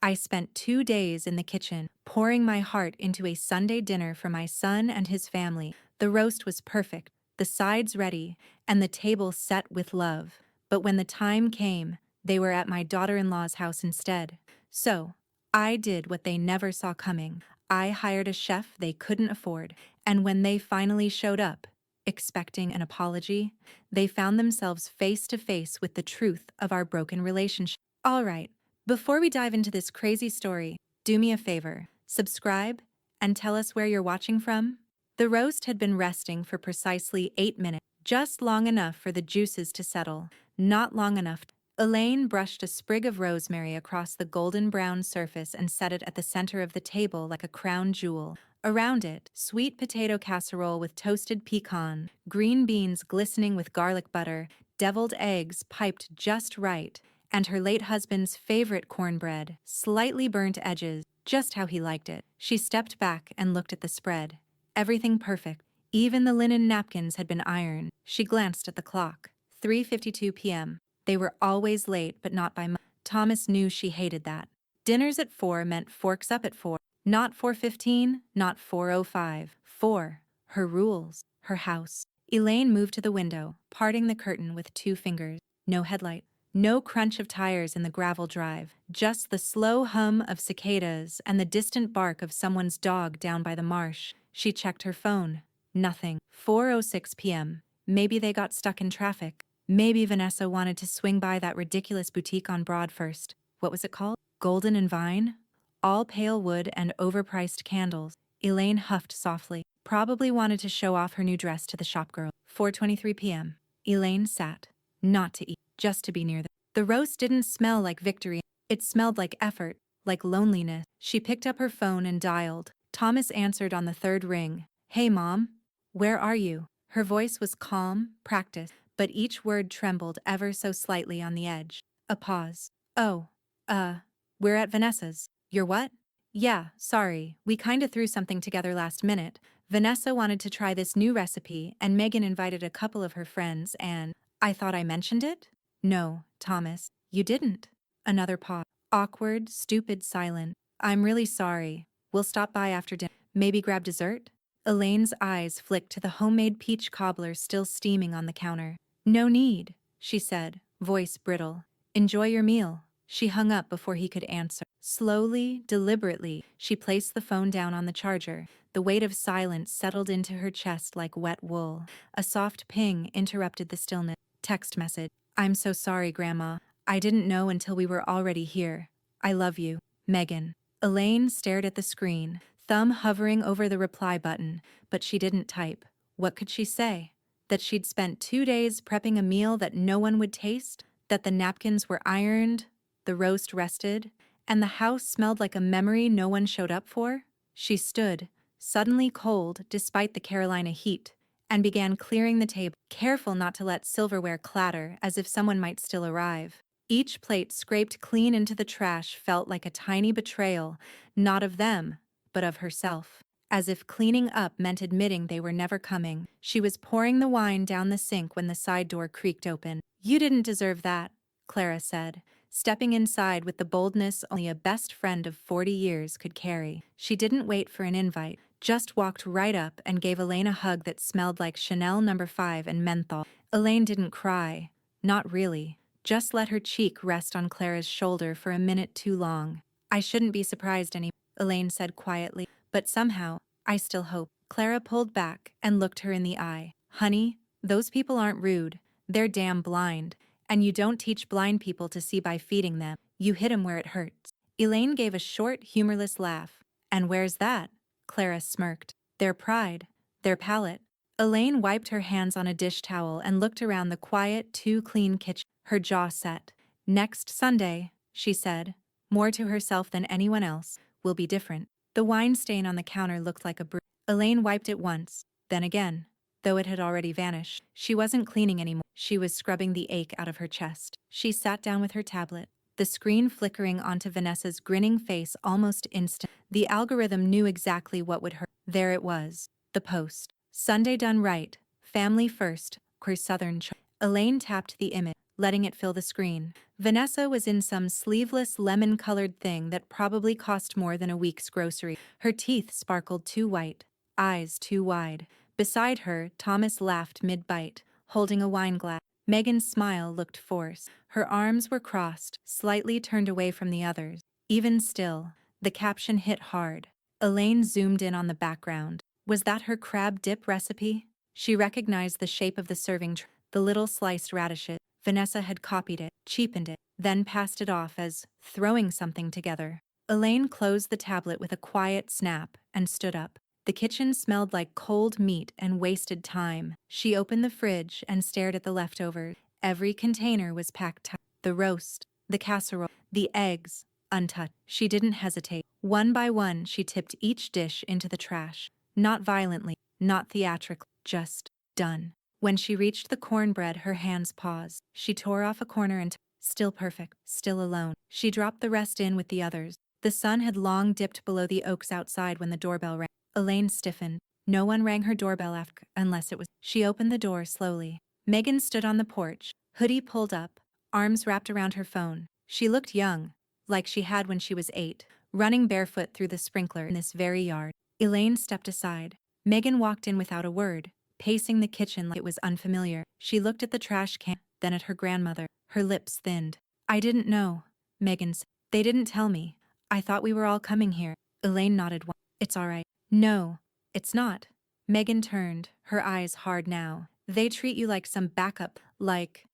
I spent 2 days in the kitchen, pouring my heart into a Sunday dinner for my son and his family. The roast was perfect, the sides ready, and the table set with love. But when the time came, they were at my daughter-in-law's house instead. So, I did what they never saw coming. I hired a chef they couldn't afford, and when they finally showed up, expecting an apology, they found themselves face to face with the truth of our broken relationship. All right, before we dive into this crazy story, do me a favor, subscribe, and tell us where you're watching from. The roast had been resting for precisely 8 minutes, just long enough for the juices to settle, not long enough. Elaine brushed a sprig of rosemary across the golden brown surface and set it at the center of the table like a crown jewel. Around it, sweet potato casserole with toasted pecan, green beans glistening with garlic butter, deviled eggs piped just right, and her late husband's favorite cornbread, slightly burnt edges, just how he liked it. She stepped back and looked at the spread. Everything perfect. Even the linen napkins had been ironed. She glanced at the clock. 3:52 p.m. They were always late, but not by much. Thomas knew she hated that. Dinners at 4 meant forks up at 4. Not 4:15, not 4:05. 4. Her rules. Her house. Elaine moved to the window, parting the curtain with 2 fingers. No headlight. No crunch of tires in the gravel drive, just the slow hum of cicadas and the distant bark of someone's dog down by the marsh. She checked her phone. Nothing. 4:06 p.m. Maybe they got stuck in traffic. Maybe Vanessa wanted to swing by that ridiculous boutique on Broad first. What was it called? Golden and Vine? All pale wood and overpriced candles. Elaine huffed softly. Probably wanted to show off her new dress to the shopgirl. 4:23 p.m. Elaine sat. Not to eat, just to be near them. The roast didn't smell like victory. It smelled like effort, like loneliness. She picked up her phone and dialed. Thomas answered on the 3rd ring. Hey, Mom. Where are you? Her voice was calm, practiced, but each word trembled ever so slightly on the edge. A pause. Oh, we're at Vanessa's. You're what? Yeah, sorry, we kinda threw something together last minute. Vanessa wanted to try this new recipe, and Megan invited a couple of her friends, and I thought I mentioned it? No, Thomas, you didn't. Another pause. Awkward, stupid silence. I'm really sorry. We'll stop by after dinner. Maybe grab dessert? Elaine's eyes flicked to the homemade peach cobbler still steaming on the counter. No need, she said, voice brittle. Enjoy your meal. She hung up before he could answer. Slowly, deliberately, she placed the phone down on the charger. The weight of silence settled into her chest like wet wool. A soft ping interrupted the stillness. Text message. I'm so sorry, Grandma. I didn't know until we were already here. I love you, Megan. Elaine stared at the screen, thumb hovering over the reply button, but she didn't type. What could she say? That she'd spent 2 days prepping a meal that no one would taste? That the napkins were ironed, the roast rested, and the house smelled like a memory no one showed up for? She stood, suddenly cold despite the Carolina heat, and began clearing the table, careful not to let silverware clatter as if someone might still arrive. Each plate scraped clean into the trash felt like a tiny betrayal, not of them, but of herself. As if cleaning up meant admitting they were never coming. She was pouring the wine down the sink when the side door creaked open. You didn't deserve that, Clara said, stepping inside with the boldness only a best friend of 40 years could carry. She didn't wait for an invite, just walked right up and gave Elaine a hug that smelled like Chanel No. 5 and menthol. Elaine didn't cry. Not really. Just let her cheek rest on Clara's shoulder for a minute too long. I shouldn't be surprised anymore, Elaine said quietly, but somehow, I still hope. Clara pulled back and looked her in the eye. Honey, those people aren't rude. They're damn blind. And you don't teach blind people to see by feeding them. You hit 'em where it hurts. Elaine gave a short, humorless laugh. And where's that? Clara smirked. Their pride. Their palate. Elaine wiped her hands on a dish towel and looked around the quiet, too-clean kitchen. Her jaw set. Next Sunday, she said, more to herself than anyone else, will be different. The wine stain on the counter looked like a bruise. Elaine wiped it once, then again. Though it had already vanished, she wasn't cleaning anymore. She was scrubbing the ache out of her chest. She sat down with her tablet, the screen flickering onto Vanessa's grinning face almost instant. The algorithm knew exactly what would hurt. There it was. The post. Sunday done right. Family first. Her southern choice. Elaine tapped the image. letting it fill the screen. Vanessa was in some sleeveless lemon-colored thing that probably cost more than a week's grocery. Her teeth sparkled too white, eyes too wide. Beside her, Thomas laughed mid-bite, holding a wine glass. Megan's smile looked forced. Her arms were crossed, slightly turned away from the others. Even still, the caption hit hard. Elaine zoomed in on the background. Was that her crab dip recipe? She recognized the shape of the serving tray, the little sliced radishes. Vanessa had copied it, cheapened it, then passed it off as throwing something together. Elaine closed the tablet with a quiet snap and stood up. The kitchen smelled like cold meat and wasted time. She opened the fridge and stared at the leftovers. Every container was packed tight. The roast, the casserole, the eggs, untouched. She didn't hesitate. One by one, she tipped each dish into the trash. Not violently, not theatrically, just done. When she reached the cornbread, her hands paused. She tore off a corner and still perfect, still alone. She dropped the rest in with the others. The sun had long dipped below the oaks outside when the doorbell rang. Elaine stiffened. No one rang her doorbell unless it was. She opened the door slowly. Megan stood on the porch, hoodie pulled up, arms wrapped around her phone. She looked young, like she had when she was 8, running barefoot through the sprinkler in this very yard. Elaine stepped aside. Megan walked in without a word, pacing the kitchen like it was unfamiliar. She looked at the trash can, then at her grandmother. Her lips thinned. I didn't know, Megan said. They didn't tell me. I thought we were all coming here. Elaine nodded. It's all right. No, it's not. Megan turned, her eyes hard now. They treat you like some backup, like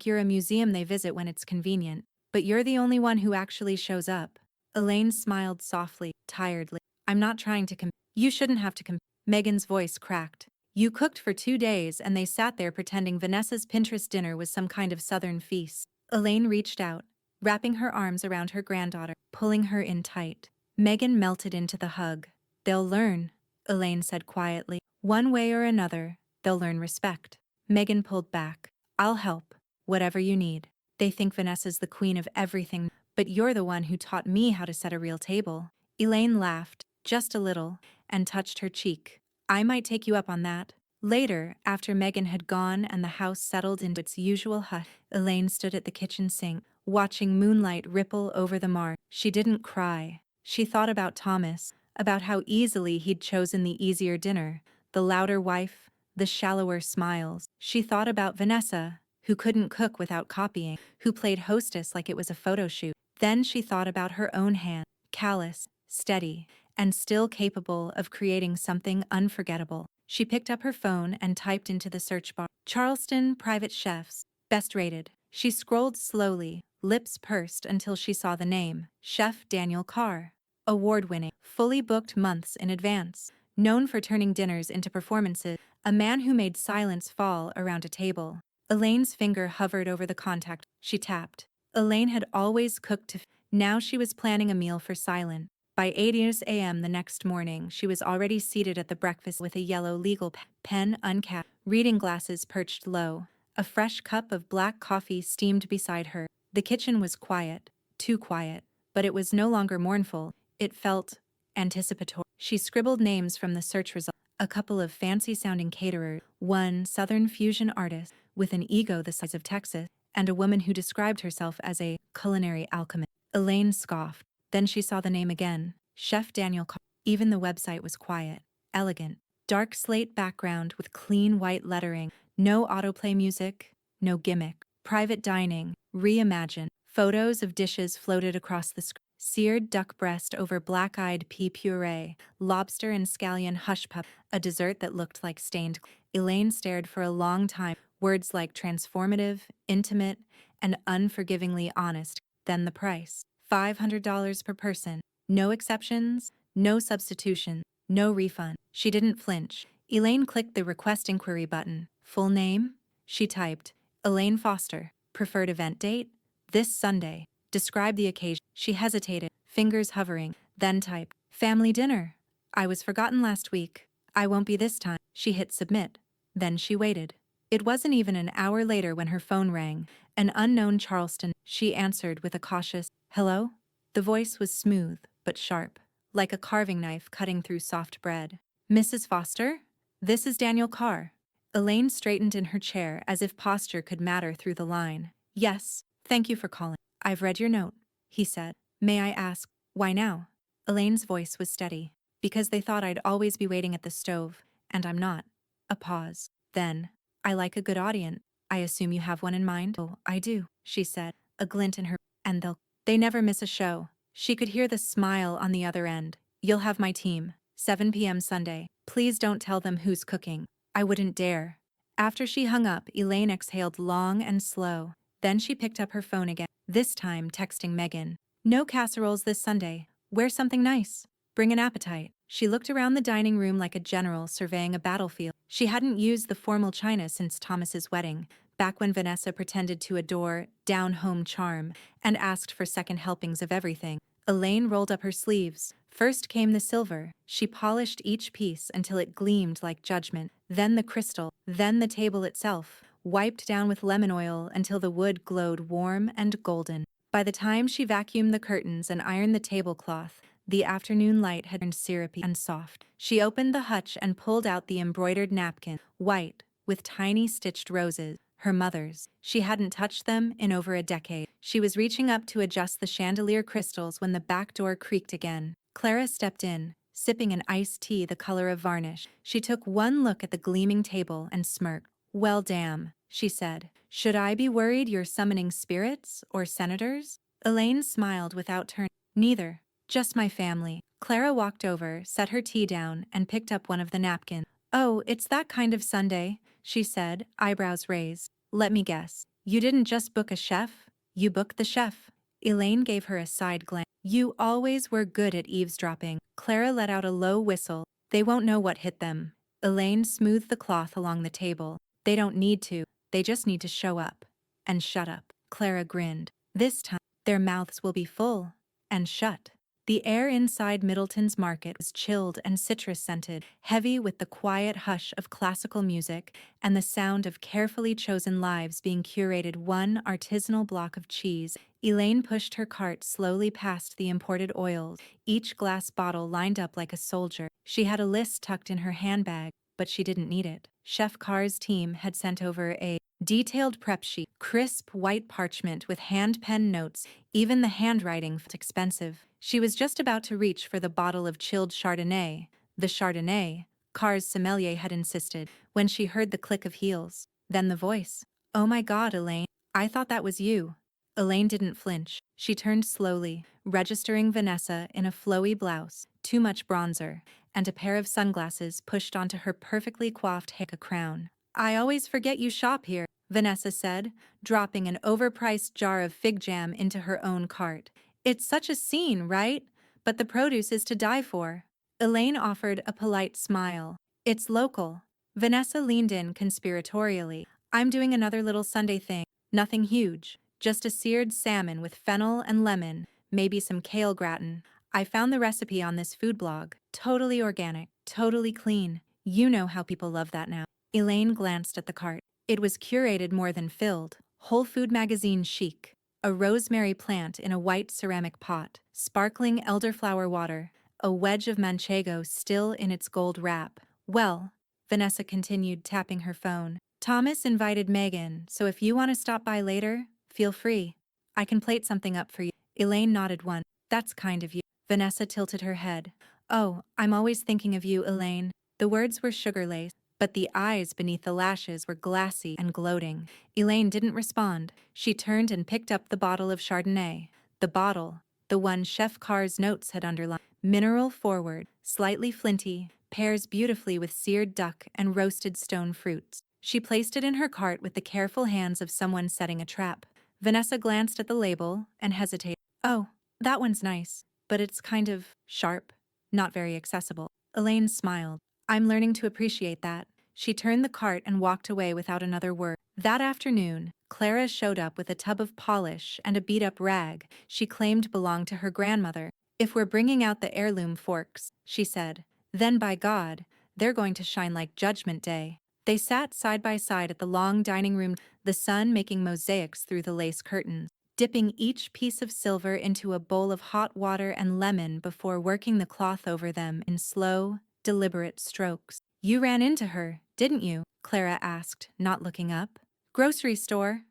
you're a museum they visit when it's convenient. But you're the only one who actually shows up. Elaine smiled softly, tiredly. I'm not trying to You shouldn't have to Megan's voice cracked. You cooked for 2 days and they sat there pretending Vanessa's Pinterest dinner was some kind of southern feast. Elaine reached out, wrapping her arms around her granddaughter, pulling her in tight. Megan melted into the hug. They'll learn, Elaine said quietly. One way or another, they'll learn respect. Megan pulled back. I'll help, whatever you need. They think Vanessa's the queen of everything, but you're the one who taught me how to set a real table. Elaine laughed, just a little, and touched her cheek. I might take you up on that. Later, after Megan had gone and the house settled into its usual hush, Elaine stood at the kitchen sink, watching moonlight ripple over the marsh. She didn't cry. She thought about Thomas, about how easily he'd chosen the easier dinner, the louder wife, the shallower smiles. She thought about Vanessa, who couldn't cook without copying, who played hostess like it was a photo shoot. Then she thought about her own hand, callous, steady, and still capable of creating something unforgettable. She picked up her phone and typed into the search bar, Charleston Private Chefs, best rated. She scrolled slowly, lips pursed until she saw the name, Chef Daniel Carr. Award-winning, fully booked months in advance, known for turning dinners into performances, a man who made silence fall around a table. Elaine's finger hovered over the contact. She tapped. Elaine had always cooked now she was planning a meal for Silent. By 8 a.m. the next morning, she was already seated at the breakfast with a yellow legal pen uncapped, reading glasses perched low. A fresh cup of black coffee steamed beside her. The kitchen was quiet, too quiet, but it was no longer mournful. It felt anticipatory. She scribbled names from the search result. A couple of fancy-sounding caterers, one Southern fusion artist with an ego the size of Texas, and a woman who described herself as a culinary alchemist. Elaine scoffed. Then she saw the name again, Chef Daniel Carr. Even the website was quiet, elegant. Dark slate background with clean white lettering. No autoplay music, no gimmick. Private dining, reimagined. Photos of dishes floated across the screen. Seared duck breast over black-eyed pea puree, lobster and scallion hush pup, a dessert that looked like stained. Elaine stared for a long time, words like transformative, intimate, and unforgivingly honest. Then the price, $500 per person. No exceptions, no substitution, no refund. She didn't flinch. Elaine clicked the request inquiry button. Full name? She typed, Elaine Foster. Preferred event date? This Sunday. Describe the occasion. She hesitated, fingers hovering, then typed, family dinner. I was forgotten last week. I won't be this time. She hit submit. Then she waited. It wasn't even an hour later when her phone rang. An unknown Charleston. She answered with a cautious, hello? The voice was smooth, but sharp, like a carving knife cutting through soft bread. Mrs. Foster? This is Daniel Carr. Elaine straightened in her chair as if posture could matter through the line. Yes, thank you for calling. I've read your note, he said. May I ask, why now? Elaine's voice was steady. Because they thought I'd always be waiting at the stove, and I'm not. A pause. Then, I like a good audience. I assume you have one in mind? Oh, I do, she said, a glint in her, and they never miss a show. She could hear the smile on the other end. You'll have my team, 7 p.m. Sunday. Please don't tell them who's cooking. I wouldn't dare. After she hung up, Elaine exhaled long and slow. Then she picked up her phone again, this time texting Megan. No casseroles this Sunday. Wear something nice. Bring an appetite. She looked around the dining room like a general surveying a battlefield. She hadn't used the formal china since Thomas's wedding, back when Vanessa pretended to adore down-home charm and asked for second helpings of everything. Elaine rolled up her sleeves. First came the silver. She polished each piece until it gleamed like judgment, then the crystal, then the table itself, wiped down with lemon oil until the wood glowed warm and golden. By the time she vacuumed the curtains and ironed the tablecloth, the afternoon light had turned syrupy and soft. She opened the hutch and pulled out the embroidered napkin, white, with tiny stitched roses. Her mother's. She hadn't touched them in over a decade. She was reaching up to adjust the chandelier crystals when the back door creaked again. Clara stepped in, sipping an iced tea the color of varnish. She took one look at the gleaming table and smirked. Well, damn, she said. Should I be worried you're summoning spirits or senators? Elaine smiled without turning. Neither. Just my family. Clara walked over, set her tea down, and picked up one of the napkins. Oh, it's that kind of Sunday, she said, eyebrows raised. Let me guess. You didn't just book a chef, you booked the chef. Elaine gave her a side glance. You always were good at eavesdropping. Clara let out a low whistle. They won't know what hit them. Elaine smoothed the cloth along the table. They don't need to. They just need to show up. And shut up. Clara grinned. This time, their mouths will be full and shut. The air inside Middleton's market was chilled and citrus-scented, heavy with the quiet hush of classical music and the sound of carefully chosen lives being curated one artisanal block of cheese. Elaine pushed her cart slowly past the imported oils, each glass bottle lined up like a soldier. She had a list tucked in her handbag, but she didn't need it. Chef Carr's team had sent over a detailed prep sheet, crisp white parchment with hand-penned notes. Even the handwriting felt expensive. She was just about to reach for the bottle of chilled Chardonnay, the Chardonnay, Carr's sommelier had insisted, when she heard the click of heels. Then the voice. Oh my God, Elaine. I thought that was you. Elaine didn't flinch. She turned slowly, registering Vanessa in a flowy blouse, too much bronzer, and a pair of sunglasses pushed onto her perfectly coiffed hair, a crown. I always forget you shop here, Vanessa said, dropping an overpriced jar of fig jam into her own cart. It's such a scene, right? But the produce is to die for. Elaine offered a polite smile. It's local. Vanessa leaned in conspiratorially. I'm doing another little Sunday thing. Nothing huge. Just a seared salmon with fennel and lemon, maybe some kale gratin. I found the recipe on this food blog. Totally organic, totally clean. You know how people love that now. Elaine glanced at the cart. It was curated more than filled. Whole Food magazine chic. A rosemary plant in a white ceramic pot, sparkling elderflower water, a wedge of manchego still in its gold wrap. Well, Vanessa continued, tapping her phone. Thomas invited Megan, so if you want to stop by later, feel free. I can plate something up for you. Elaine nodded once. That's kind of you. Vanessa tilted her head. Oh, I'm always thinking of you, Elaine. The words were sugar-laced, but the eyes beneath the lashes were glassy and gloating. Elaine didn't respond. She turned and picked up the bottle of Chardonnay. The bottle, the one Chef Carr's notes had underlined. Mineral forward, slightly flinty, pairs beautifully with seared duck and roasted stone fruits. She placed it in her cart with the careful hands of someone setting a trap. Vanessa glanced at the label and hesitated. Oh, that one's nice, but it's kind of sharp, not very accessible. Elaine smiled. I'm learning to appreciate that. She turned the cart and walked away without another word. That afternoon, Clara showed up with a tub of polish and a beat-up rag she claimed belonged to her grandmother. If we're bringing out the heirloom forks, she said, then by God, they're going to shine like Judgment Day. They sat side by side at the long dining room, the sun making mosaics through the lace curtains, dipping each piece of silver into a bowl of hot water and lemon before working the cloth over them in slow, deliberate strokes. You ran into her, didn't you? Clara asked, not looking up. Grocery store.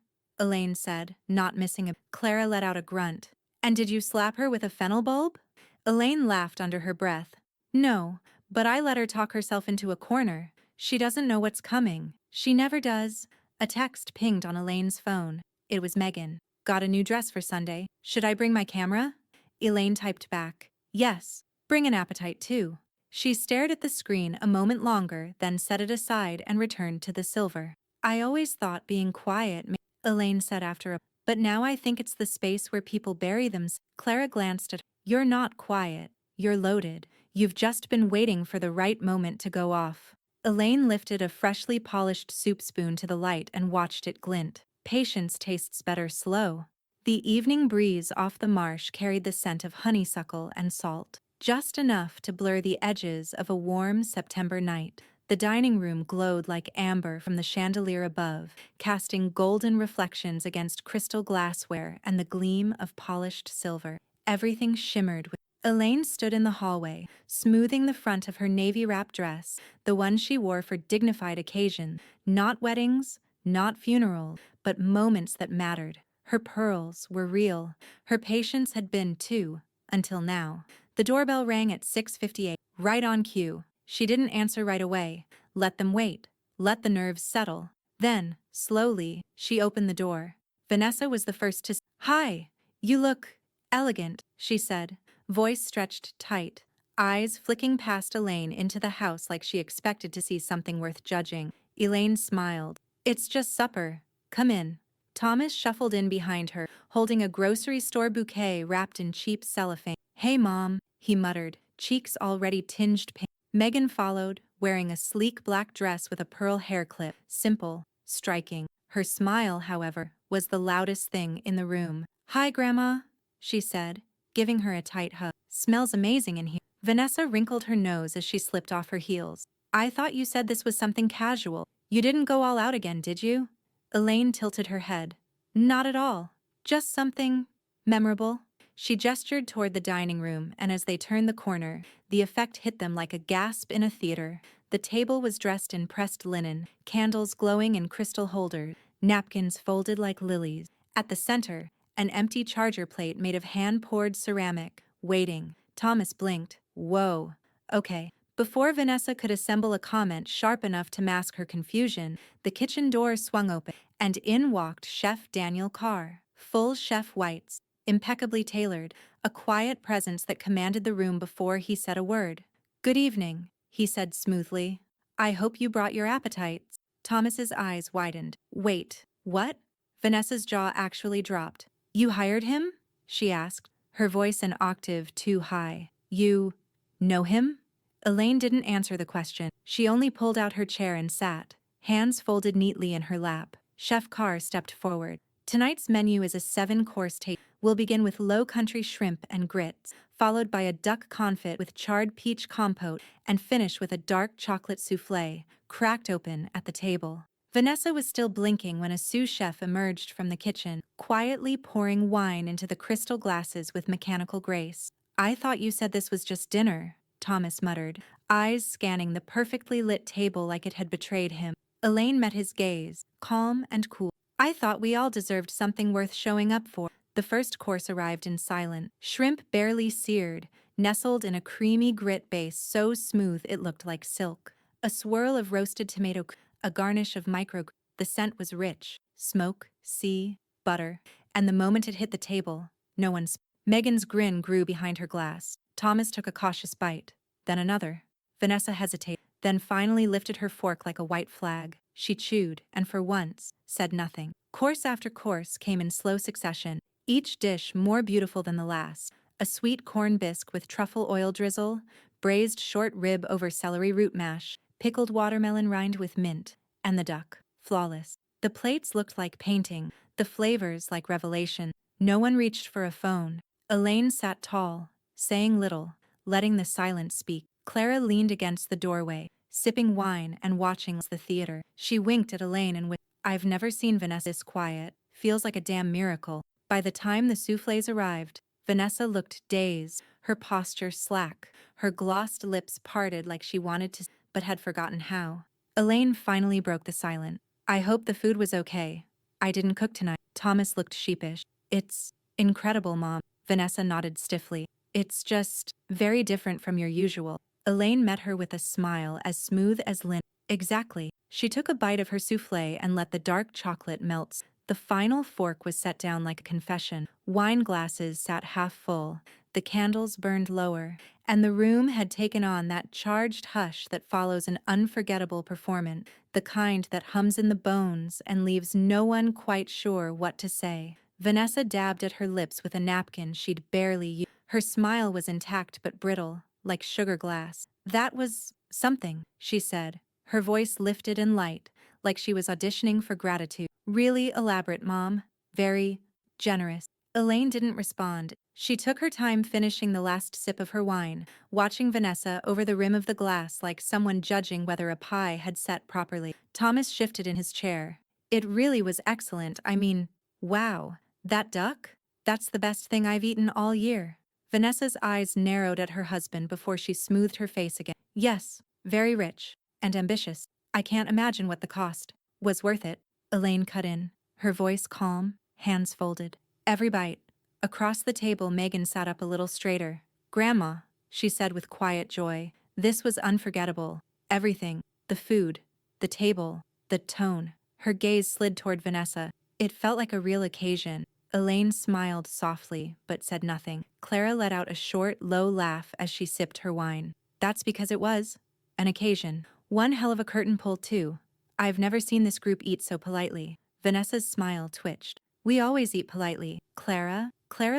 Elaine said, not missing a. Clara let out a grunt. And did you slap her with a fennel bulb? Elaine laughed under her breath. No, but I let her talk herself into a corner. She doesn't know what's coming. She never does. A text pinged on Elaine's phone. It was Megan. Got a new dress for Sunday. Should I bring my camera? Elaine typed back. Yes. Bring an appetite too. She stared at the screen a moment longer, then set it aside and returned to the silver. I always thought being quiet, Elaine said after a. But now I think it's the space where people bury themselves. Clara glanced at her. You're not quiet. You're loaded. You've just been waiting for the right moment to go off. Elaine lifted a freshly polished soup spoon to the light and watched it glint. Patience tastes better slow. The evening breeze off the marsh carried the scent of honeysuckle and salt, just enough to blur the edges of a warm September night. The dining room glowed like amber from the chandelier above, casting golden reflections against crystal glassware and the gleam of polished silver. Everything shimmered with. Elaine stood in the hallway, smoothing the front of her navy-wrap dress, the one she wore for dignified occasions, not weddings, not funerals, but moments that mattered. Her pearls were real. Her patience had been too, until now. The doorbell rang at 6:58, right on cue. She didn't answer right away. Let them wait. Let the nerves settle. Then, slowly, she opened the door. Vanessa was the first to. Hi, you look elegant, she said, voice stretched tight, eyes flicking past Elaine into the house like she expected to see something worth judging. Elaine smiled. It's just supper. Come in. Thomas shuffled in behind her, holding a grocery store bouquet wrapped in cheap cellophane. Hey, Mom, he muttered, cheeks already tinged pink. Megan followed, wearing a sleek black dress with a pearl hair clip, simple, striking. Her smile, however, was the loudest thing in the room. Hi, Grandma, she said, giving her a tight hug. Smells amazing in here. Vanessa wrinkled her nose as she slipped off her heels. I thought you said this was something casual. You didn't go all out again, did you? Elaine tilted her head. Not at all. Just something memorable. She gestured toward the dining room, and as they turned the corner, the effect hit them like a gasp in a theater. The table was dressed in pressed linen, candles glowing in crystal holders, napkins folded like lilies. At the center, an empty charger plate made of hand-poured ceramic, waiting. Thomas blinked. Whoa. Okay. Before Vanessa could assemble a comment sharp enough to mask her confusion, the kitchen door swung open, and in walked Chef Daniel Carr. Full chef whites, impeccably tailored, a quiet presence that commanded the room before he said a word. Good evening, he said smoothly. I hope you brought your appetites. Thomas's eyes widened. Wait, what? Vanessa's jaw actually dropped. You hired him? She asked, her voice an octave too high. You know him? Elaine didn't answer the question. She only pulled out her chair and sat, hands folded neatly in her lap. Chef Carr stepped forward. Tonight's menu is a 7-course table. We'll begin with low country shrimp and grits, followed by a duck confit with charred peach compote, and finish with a dark chocolate soufflé, cracked open at the table. Vanessa was still blinking when a sous chef emerged from the kitchen, quietly pouring wine into the crystal glasses with mechanical grace. I thought you said this was just dinner, Thomas muttered, eyes scanning the perfectly lit table like it had betrayed him. Elaine met his gaze, calm and cool. I thought we all deserved something worth showing up for. The first course arrived in silence. Shrimp barely seared, nestled in a creamy grit base so smooth it looked like silk. A swirl of roasted tomato, a garnish of micro. The scent was rich, smoke, sea, butter, and the moment it hit the table, no one spoke. Megan's grin grew behind her glass. Thomas took a cautious bite, then another. Vanessa hesitated, then finally lifted her fork like a white flag. She chewed, and for once, said nothing. Course after course came in slow succession, each dish more beautiful than the last. A sweet corn bisque with truffle oil drizzle, braised short rib over celery root mash, pickled watermelon rind with mint, and the duck, flawless. The plates looked like painting, the flavors like revelation. No one reached for a phone. Elaine sat tall, saying little, letting the silence speak. Clara leaned against the doorway, sipping wine and watching the theater. She winked at Elaine and whispered, I've never seen Vanessa this quiet. Feels like a damn miracle. By the time the soufflés arrived, Vanessa looked dazed, her posture slack, her glossed lips parted like she wanted to, but had forgotten how. Elaine finally broke the silence. I hope the food was okay. I didn't cook tonight. Thomas looked sheepish. It's incredible, Mom. Vanessa nodded stiffly. It's just very different from your usual. Elaine met her with a smile as smooth as lint. Exactly. She took a bite of her souffle and let the dark chocolate melt. The final fork was set down like a confession. Wine glasses sat half full. The candles burned lower, and the room had taken on that charged hush that follows an unforgettable performance, the kind that hums in the bones and leaves no one quite sure what to say. Vanessa dabbed at her lips with a napkin she'd barely used. Her smile was intact but brittle, like sugar glass. That was something, she said, her voice lifted and light, like she was auditioning for gratitude. Really elaborate, Mom. Very generous. Elaine didn't respond. She took her time finishing the last sip of her wine, watching Vanessa over the rim of the glass like someone judging whether a pie had set properly. Thomas shifted in his chair. It really was excellent. I mean, wow. That duck? That's the best thing I've eaten all year. Vanessa's eyes narrowed at her husband before she smoothed her face again. Yes, very rich and ambitious. I can't imagine what the cost was worth it. Elaine cut in, her voice calm, hands folded. Every bite. Across the table, Megan sat up a little straighter. Grandma, she said with quiet joy, this was unforgettable. Everything. The food. The table. The tone. Her gaze slid toward Vanessa. It felt like a real occasion. Elaine smiled softly, but said nothing. Clara let out a short, low laugh as she sipped her wine. That's because it was an occasion. One hell of a curtain pull, too. I've never seen this group eat so politely. Vanessa's smile twitched. We always eat politely. Clara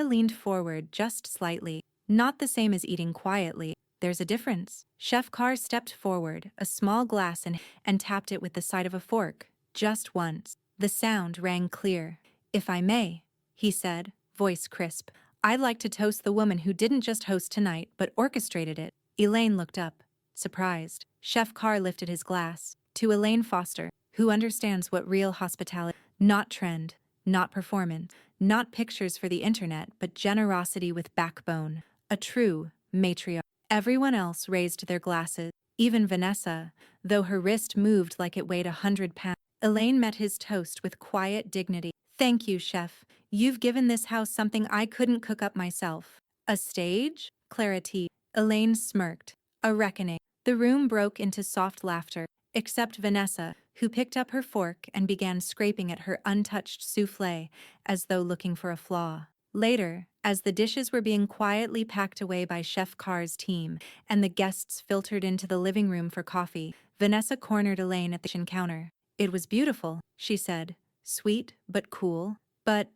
leaned forward just slightly. Not the same as eating quietly. There's a difference. Chef Carr stepped forward, a small glass and tapped it with the side of a fork. Just once. The sound rang clear. If I may, he said, voice crisp. I'd like to toast the woman who didn't just host tonight, but orchestrated it. Elaine looked up, surprised. Chef Carr lifted his glass. To Elaine Foster, who understands what real hospitality, not trend, not performance, not pictures for the internet, but generosity with backbone. A true matriarch. Everyone else raised their glasses, even Vanessa, though her wrist moved like it weighed 100 pounds. Elaine met his toast with quiet dignity. Thank you, Chef. You've given this house something I couldn't cook up myself. A stage? Clara T. Elaine smirked. A reckoning. The room broke into soft laughter, except Vanessa, who picked up her fork and began scraping at her untouched souffle, as though looking for a flaw. Later, as the dishes were being quietly packed away by Chef Carr's team and the guests filtered into the living room for coffee, Vanessa cornered Elaine at the kitchen counter. It was beautiful, she said. Sweet, but cool, but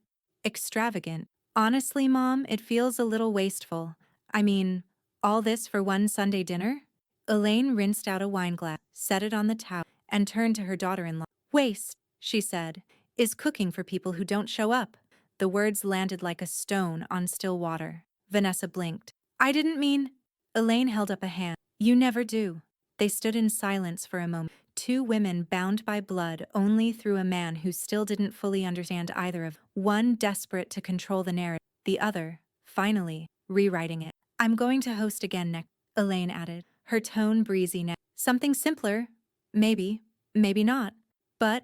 extravagant. Honestly, Mom, it feels a little wasteful. I mean, all this for one Sunday dinner? Elaine rinsed out a wineglass, set it on the towel, and turned to her daughter-in-law. Waste, she said, is cooking for people who don't show up. The words landed like a stone on still water. Vanessa blinked. I didn't mean... Elaine held up a hand. You never do. They stood in silence for a moment. Two women bound by blood only through a man who still didn't fully understand either of. One desperate to control the narrative, the other, finally, rewriting it. I'm going to host again next, Elaine added, her tone breezy now. Something simpler. Maybe, maybe not. But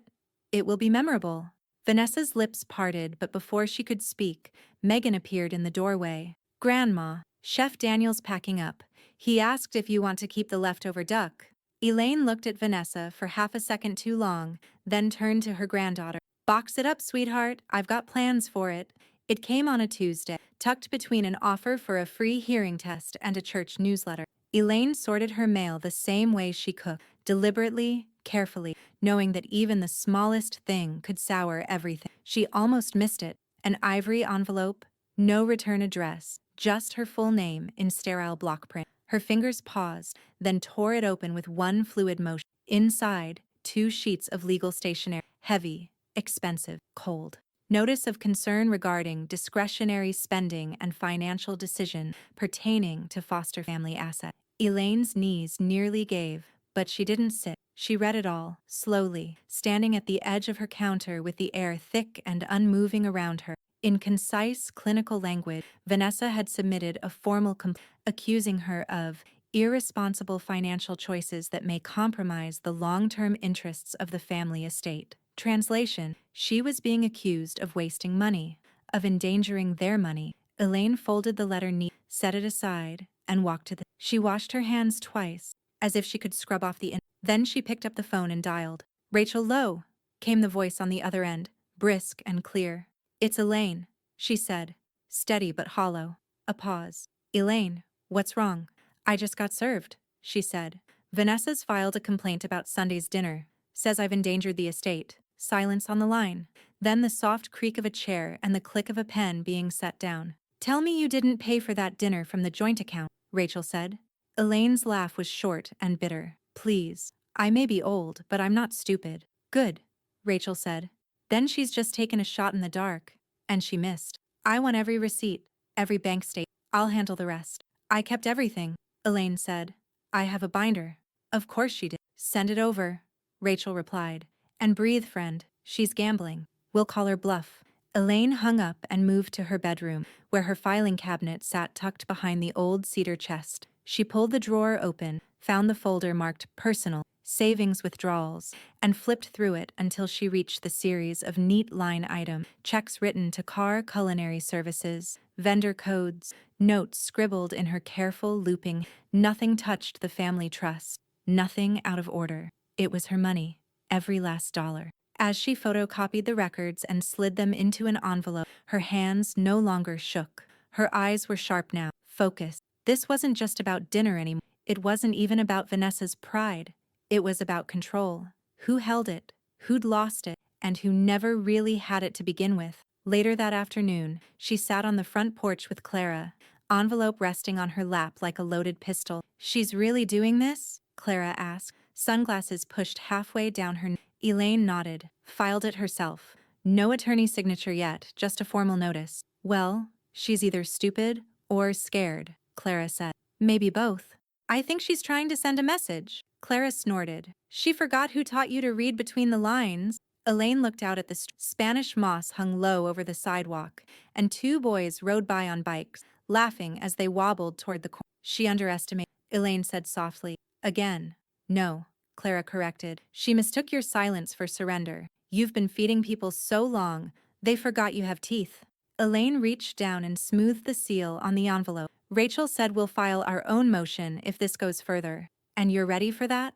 it will be memorable. Vanessa's lips parted, but before she could speak, Megan appeared in the doorway. Grandma, Chef Daniel's packing up. He asked if you want to keep the leftover duck. Elaine looked at Vanessa for half a second too long, then turned to her granddaughter. Box it up, sweetheart. I've got plans for it. It came on a Tuesday, tucked between an offer for a free hearing test and a church newsletter. Elaine sorted her mail the same way she cooked, deliberately, carefully, knowing that even the smallest thing could sour everything. She almost missed it. An ivory envelope, no return address, just her full name in sterile block print. Her fingers paused, then tore it open with one fluid motion. Inside, 2 sheets of legal stationery, heavy, expensive, cold. Notice of concern regarding discretionary spending and financial decision pertaining to foster family assets. Elaine's knees nearly gave, but she didn't sit. She read it all, slowly, standing at the edge of her counter with the air thick and unmoving around her. In concise, clinical language, Vanessa had submitted a formal complaint accusing her of irresponsible financial choices that may compromise the long-term interests of the family estate. Translation: she was being accused of wasting money, of endangering their money. Elaine folded the letter neatly, set it aside, and walked to the. She washed her hands twice, as if she could scrub off the ink. Then she picked up the phone and dialed. Rachel Lowe, came the voice on the other end, brisk and clear. It's Elaine, she said, steady but hollow. A pause. Elaine, what's wrong? I just got served, she said. Vanessa's filed a complaint about Sunday's dinner. Says I've endangered the estate. Silence on the line. Then the soft creak of a chair and the click of a pen being set down. Tell me you didn't pay for that dinner from the joint account, Rachel said. Elaine's laugh was short and bitter. Please. I may be old, but I'm not stupid. Good, Rachel said. Then she's just taken a shot in the dark. And she missed. I want every receipt, every bank statement. I'll handle the rest. I kept everything, Elaine said. I have a binder. Of course she did. Send it over, Rachel replied. And breathe, friend. She's gambling. We'll call her bluff. Elaine hung up and moved to her bedroom, where her filing cabinet sat tucked behind the old cedar chest. She pulled the drawer open, found the folder marked Personal, Savings Withdrawals, and flipped through it until she reached the series of neat line item checks written to Car Culinary Services, vendor codes, notes scribbled in her careful looping. Nothing touched the family trust. Nothing out of order. It was her money. Every last dollar. As she photocopied the records and slid them into an envelope, her hands no longer shook. Her eyes were sharp now, focused. This wasn't just about dinner anymore. It wasn't even about Vanessa's pride. It was about control. Who held it, who'd lost it, and who never really had it to begin with. Later that afternoon, she sat on the front porch with Clara, envelope resting on her lap like a loaded pistol. She's really doing this? Clara asked, sunglasses pushed halfway down her nose. Elaine nodded, filed it herself. No attorney signature yet, just a formal notice. Well, she's either stupid or scared, Clara said. Maybe both. I think she's trying to send a message. Clara snorted. She forgot who taught you to read between the lines. Elaine looked out at the Spanish moss hung low over the sidewalk, and two boys rode by on bikes, laughing as they wobbled toward the corner. She underestimated, Elaine said softly. Again. No, Clara corrected. She mistook your silence for surrender. You've been feeding people so long, they forgot you have teeth. Elaine reached down and smoothed the seal on the envelope. Rachel said we'll file our own motion if this goes further. And you're ready for that?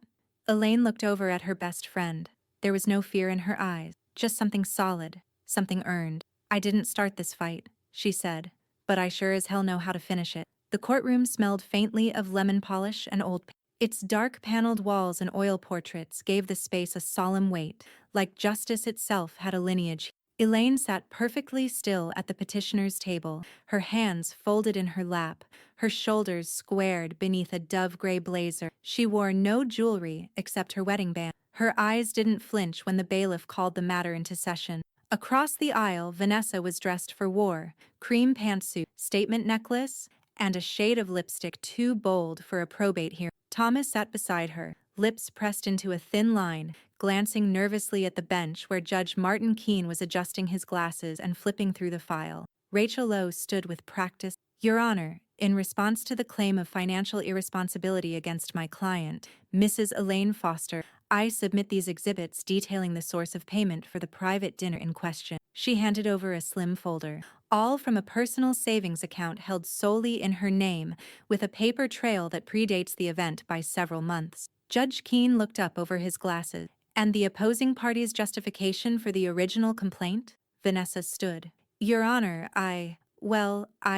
Elaine looked over at her best friend. There was no fear in her eyes, just something solid, something earned. I didn't start this fight, she said, but I sure as hell know how to finish it. The courtroom smelled faintly of lemon polish and old paint. Its dark paneled walls and oil portraits gave the space a solemn weight, like justice itself had a lineage. Elaine sat perfectly still at the petitioner's table, her hands folded in her lap, her shoulders squared beneath a dove-gray blazer. She wore no jewelry except her wedding band. Her eyes didn't flinch when the bailiff called the matter into session. Across the aisle, Vanessa was dressed for war, cream pantsuit, statement necklace, and a shade of lipstick too bold for a probate hearing. Thomas sat beside her, lips pressed into a thin line, glancing nervously at the bench where Judge Martin Keene was adjusting his glasses and flipping through the file. Rachel Lowe stood with practice. Your Honor, in response to the claim of financial irresponsibility against my client, Mrs. Elaine Foster, I submit these exhibits detailing the source of payment for the private dinner in question. She handed over a slim folder, all from a personal savings account held solely in her name, with a paper trail that predates the event by several months. Judge Keene looked up over his glasses. And the opposing party's justification for the original complaint? Vanessa stood. Your Honor, I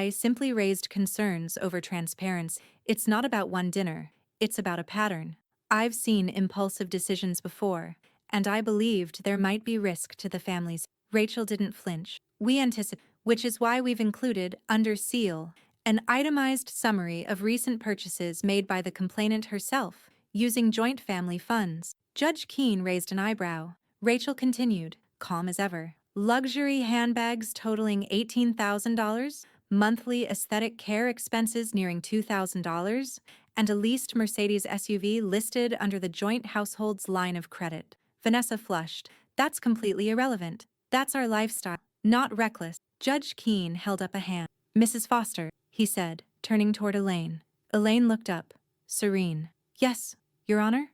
simply raised concerns over transparency. It's not about one dinner. It's about a pattern. I've seen impulsive decisions before, and I believed there might be risk to the families. Rachel didn't flinch. We anticipate, which is why we've included, under seal, an itemized summary of recent purchases made by the complainant herself, using joint family funds. Judge Keene raised an eyebrow. Rachel continued, calm as ever. Luxury handbags totaling $18,000, monthly aesthetic care expenses nearing $2,000, and a leased Mercedes SUV listed under the joint household's line of credit. Vanessa flushed. That's completely irrelevant. That's our lifestyle, not reckless. Judge Keene held up a hand. Mrs. Foster, he said, turning toward Elaine. Elaine looked up, serene. Yes, Your Honor?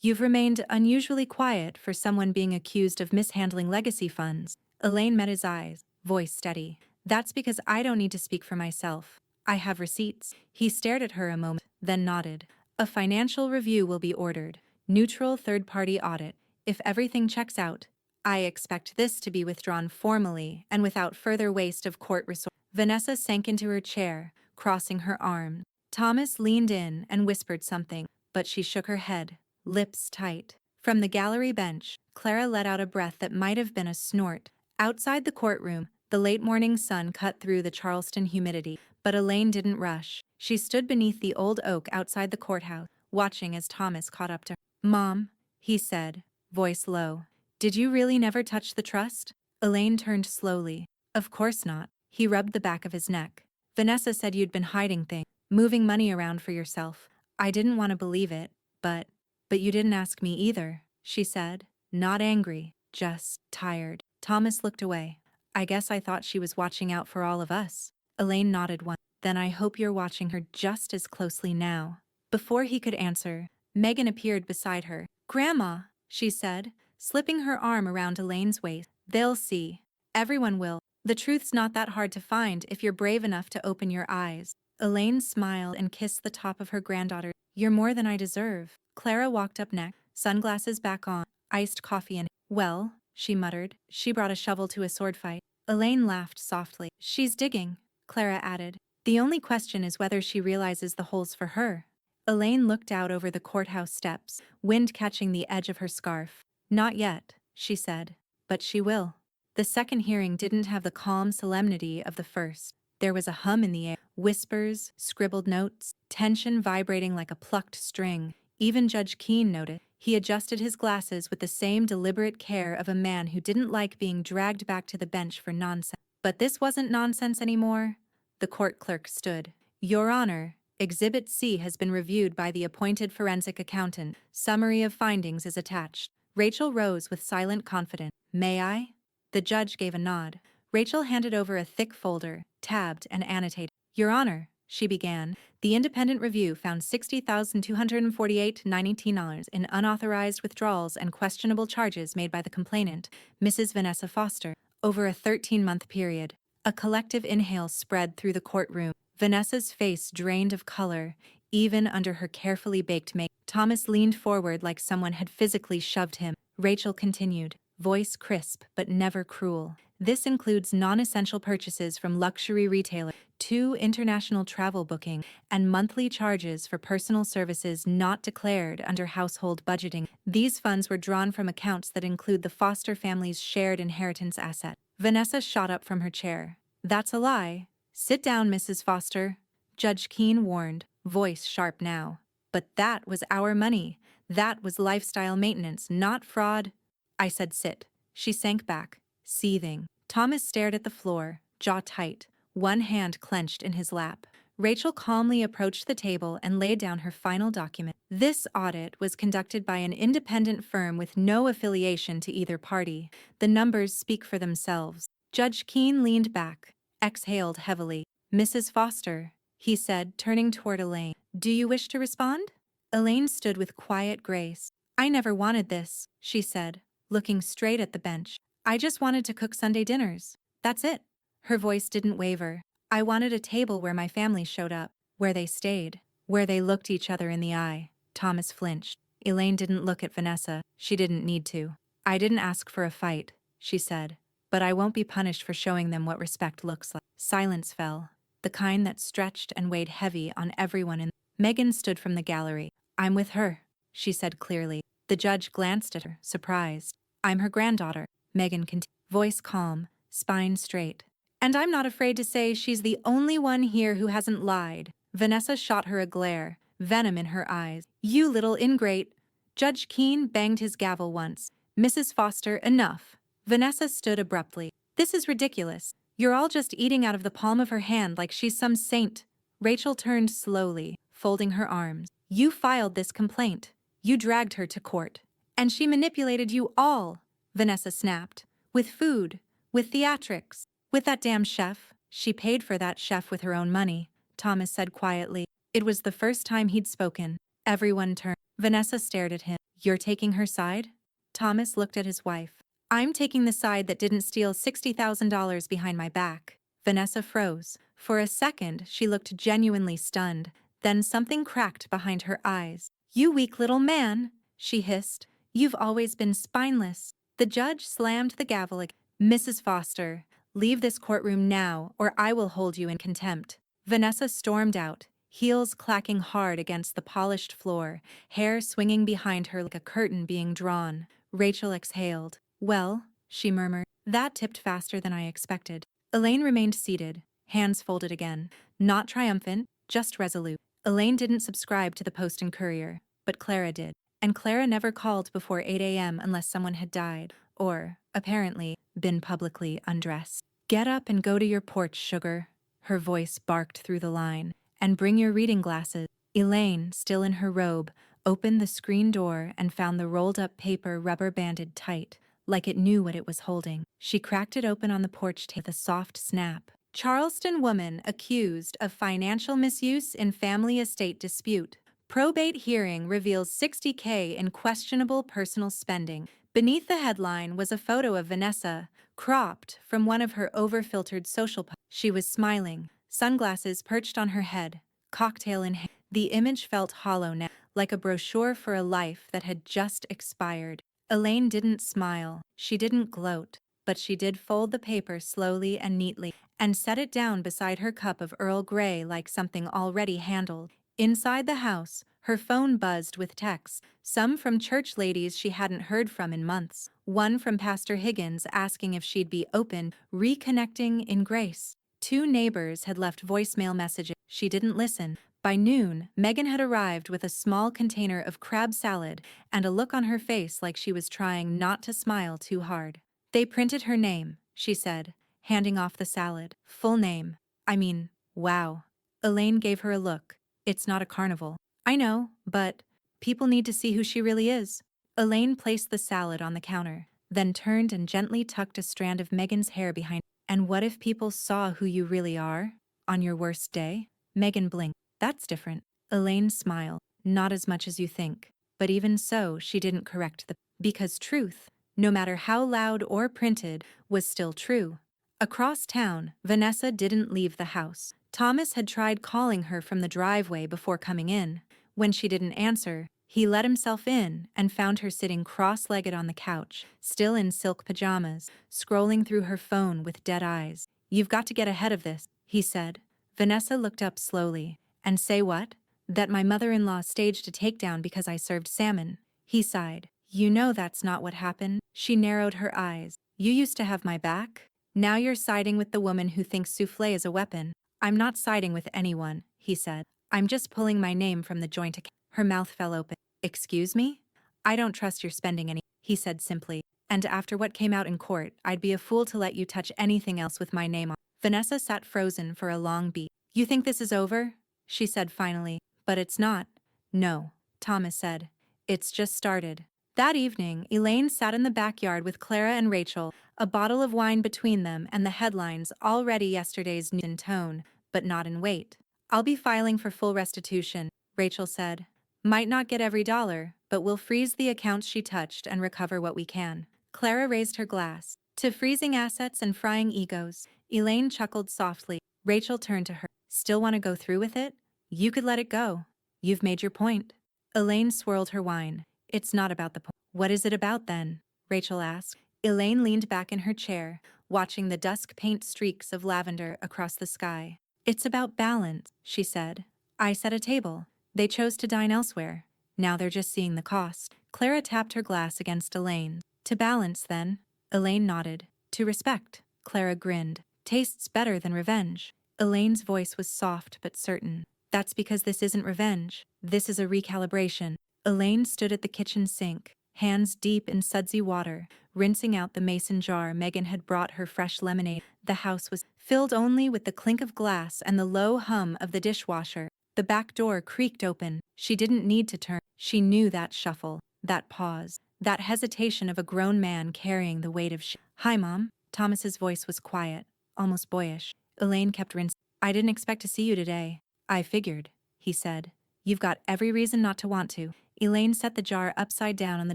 You've remained unusually quiet for someone being accused of mishandling legacy funds. Elaine met his eyes, voice steady. That's because I don't need to speak for myself. I have receipts. He stared at her a moment, then nodded. A financial review will be ordered. Neutral third-party audit. If everything checks out, I expect this to be withdrawn formally and without further waste of court resources. Vanessa sank into her chair, crossing her arms. Thomas leaned in and whispered something, but she shook her head, lips tight. From the gallery bench, Clara let out a breath that might have been a snort. Outside the courtroom, the late morning sun cut through the Charleston humidity, but Elaine didn't rush. She stood beneath the old oak outside the courthouse, watching as Thomas caught up to her. "Mom," he said, voice low. "Did you really never touch the trust?" Elaine turned slowly. "Of course not." He rubbed the back of his neck. "Vanessa said you'd been hiding things, moving money around for yourself. I didn't want to believe it, but you didn't ask me either," she said, not angry, just tired. Thomas looked away. "I guess I thought she was watching out for all of us." Elaine nodded once. "Then I hope you're watching her just as closely now." Before he could answer, Megan appeared beside her. "Grandma," she said, slipping her arm around Elaine's waist. "They'll see. Everyone will. The truth's not that hard to find if you're brave enough to open your eyes." Elaine smiled and kissed the top of her granddaughter. "You're more than I deserve." Clara walked up next, sunglasses back on, iced coffee and, "Well," she muttered, "she brought a shovel to a sword fight." Elaine laughed softly. "She's digging," Clara added. "The only question is whether she realizes the hole's for her." Elaine looked out over the courthouse steps, wind catching the edge of her scarf. "Not yet," she said, "but she will." The second hearing didn't have the calm solemnity of the first. There was a hum in the air, whispers, scribbled notes, tension vibrating like a plucked string. Even Judge Keene noticed. He adjusted his glasses with the same deliberate care of a man who didn't like being dragged back to the bench for nonsense. But this wasn't nonsense anymore. The court clerk stood. "Your Honor, Exhibit C has been reviewed by the appointed forensic accountant. Summary of findings is attached." Rachel rose with silent confidence. "May I?" The judge gave a nod. Rachel handed over a thick folder, tabbed and annotated. "Your Honor," she began, "the independent review found $60,248.19 in unauthorized withdrawals and questionable charges made by the complainant, Mrs. Vanessa Foster, over a 13-month period." A collective inhale spread through the courtroom. Vanessa's face drained of color, even under her carefully baked makeup. Thomas leaned forward like someone had physically shoved him. Rachel continued, voice crisp but never cruel. "This includes non-essential purchases from luxury retailers, 2 international travel booking, and monthly charges for personal services not declared under household budgeting. These funds were drawn from accounts that include the Foster family's shared inheritance asset." Vanessa shot up from her chair. "That's a lie." "Sit down, Mrs. Foster," Judge Keene warned, voice sharp now. "But that was our money. That was lifestyle maintenance, not fraud." "I said sit." She sank back, seething. Thomas stared at the floor, jaw tight, one hand clenched in his lap. Rachel calmly approached the table and laid down her final document. "This audit was conducted by an independent firm with no affiliation to either party. The numbers speak for themselves." Judge Keene leaned back, exhaled heavily. "Mrs. Foster," he said, turning toward Elaine, "do you wish to respond?" Elaine stood with quiet grace. "I never wanted this," she said, looking straight at the bench. "I just wanted to cook Sunday dinners. That's it." Her voice didn't waver. "I wanted a table where my family showed up, where they stayed, where they looked each other in the eye." Thomas flinched. Elaine didn't look at Vanessa. She didn't need to. "I didn't ask for a fight," she said, "but I won't be punished for showing them what respect looks like." Silence fell, the kind that stretched and weighed heavy on everyone in. Megan stood from the gallery. "I'm with her," she said clearly. The judge glanced at her, surprised. "I'm her granddaughter," Megan continued, voice calm, spine straight. "And I'm not afraid to say she's the only one here who hasn't lied." Vanessa shot her a glare, venom in her eyes. "You little ingrate." Judge Keene banged his gavel once. "Mrs. Foster, enough." Vanessa stood abruptly. "This is ridiculous. You're all just eating out of the palm of her hand like she's some saint." Rachel turned slowly, folding her arms. "You filed this complaint. You dragged her to court. And she manipulated you all," Vanessa snapped. "With food, with theatrics, with that damn chef." "She paid for that chef with her own money," Thomas said quietly. It was the first time he'd spoken. Everyone turned. Vanessa stared at him. You're taking her side? Thomas looked at his wife. I'm taking the side that didn't steal $60,000 behind my back. Vanessa froze. For a second, she looked genuinely stunned. Then something cracked behind her eyes. You weak little man, she hissed. You've always been spineless. The judge slammed the gavel again. Mrs. Foster, leave this courtroom now, or I will hold you in contempt. Vanessa stormed out, heels clacking hard against the polished floor, hair swinging behind her like a curtain being drawn. Rachel exhaled. Well, she murmured, that tipped faster than I expected. Elaine remained seated, hands folded again. Not triumphant, just resolute. Elaine didn't subscribe to the Post and Courier, but Clara did. And Clara never called before 8 a.m. unless someone had died, or, apparently, been publicly undressed. Get up and go to your porch, sugar. Her voice barked through the line. And bring your reading glasses. Elaine, still in her robe, opened the screen door and found the rolled-up paper rubber-banded tight, like it knew what it was holding. She cracked it open on the porch with a soft snap. Charleston woman accused of financial misuse in family estate dispute. Probate hearing reveals $60K in questionable personal spending. Beneath the headline was a photo of Vanessa, cropped from one of her over-filtered social posts. She was smiling, sunglasses perched on her head, cocktail in hand. The image felt hollow now, like a brochure for a life that had just expired. Elaine didn't smile, she didn't gloat, but she did fold the paper slowly and neatly and set it down beside her cup of Earl Grey like something already handled. Inside the house, her phone buzzed with texts, some from church ladies she hadn't heard from in months, one from Pastor Higgins asking if she'd be open, reconnecting in grace. 2 neighbors had left voicemail messages. She didn't listen. By noon, Megan had arrived with a small container of crab salad and a look on her face like she was trying not to smile too hard. They printed her name, she said, handing off the salad. Full name. I mean, wow. Elaine gave her a look. It's not a carnival. I know, but people need to see who she really is. Elaine placed the salad on the counter, then turned and gently tucked a strand of Megan's hair behind. And what if people saw who you really are? On your worst day? Megan blinked. That's different. Elaine smiled. Not as much as you think. But even so, she didn't correct because truth, no matter how loud or printed, was still true. Across town, Vanessa didn't leave the house. Thomas had tried calling her from the driveway before coming in. When she didn't answer, he let himself in and found her sitting cross-legged on the couch, still in silk pajamas, scrolling through her phone with dead eyes. You've got to get ahead of this, he said. Vanessa looked up slowly. And say what? That my mother-in-law staged a takedown because I served salmon. He sighed. You know that's not what happened. She narrowed her eyes. You used to have my back. Now you're siding with the woman who thinks soufflé is a weapon. I'm not siding with anyone, he said. I'm just pulling my name from the joint account. Her mouth fell open. Excuse me? I don't trust your spending any, he said simply. And after what came out in court, I'd be a fool to let you touch anything else with my name on. Vanessa sat frozen for a long beat. You think this is over? She said finally. But it's not. No, Thomas said. It's just started. That evening, Elaine sat in the backyard with Clara and Rachel, a bottle of wine between them and the headlines already yesterday's news in tone, but not in weight. I'll be filing for full restitution, Rachel said. Might not get every dollar, but we'll freeze the accounts she touched and recover what we can. Clara raised her glass. To freezing assets and frying egos. Elaine chuckled softly. Rachel turned to her. Still want to go through with it? You could let it go. You've made your point. Elaine swirled her wine. It's not about the point. What is it about then? Rachel asked. Elaine leaned back in her chair, watching the dusk paint streaks of lavender across the sky. It's about balance, she said. I set a table. They chose to dine elsewhere. Now they're just seeing the cost. Clara tapped her glass against Elaine. To balance, then? Elaine nodded. To respect. Clara grinned. Tastes better than revenge. Elaine's voice was soft but certain. That's because this isn't revenge. This is a recalibration. Elaine stood at the kitchen sink, hands deep in sudsy water, rinsing out the mason jar Megan had brought her fresh lemonade. The house was filled only with the clink of glass and the low hum of the dishwasher. The back door creaked open. She didn't need to turn. She knew that shuffle, that pause, that hesitation of a grown man carrying the weight of Hi, Mom. Thomas's voice was quiet, almost boyish. Elaine kept rinsing. I didn't expect to see you today. I figured, he said. You've got every reason not to want to. Elaine set the jar upside down on the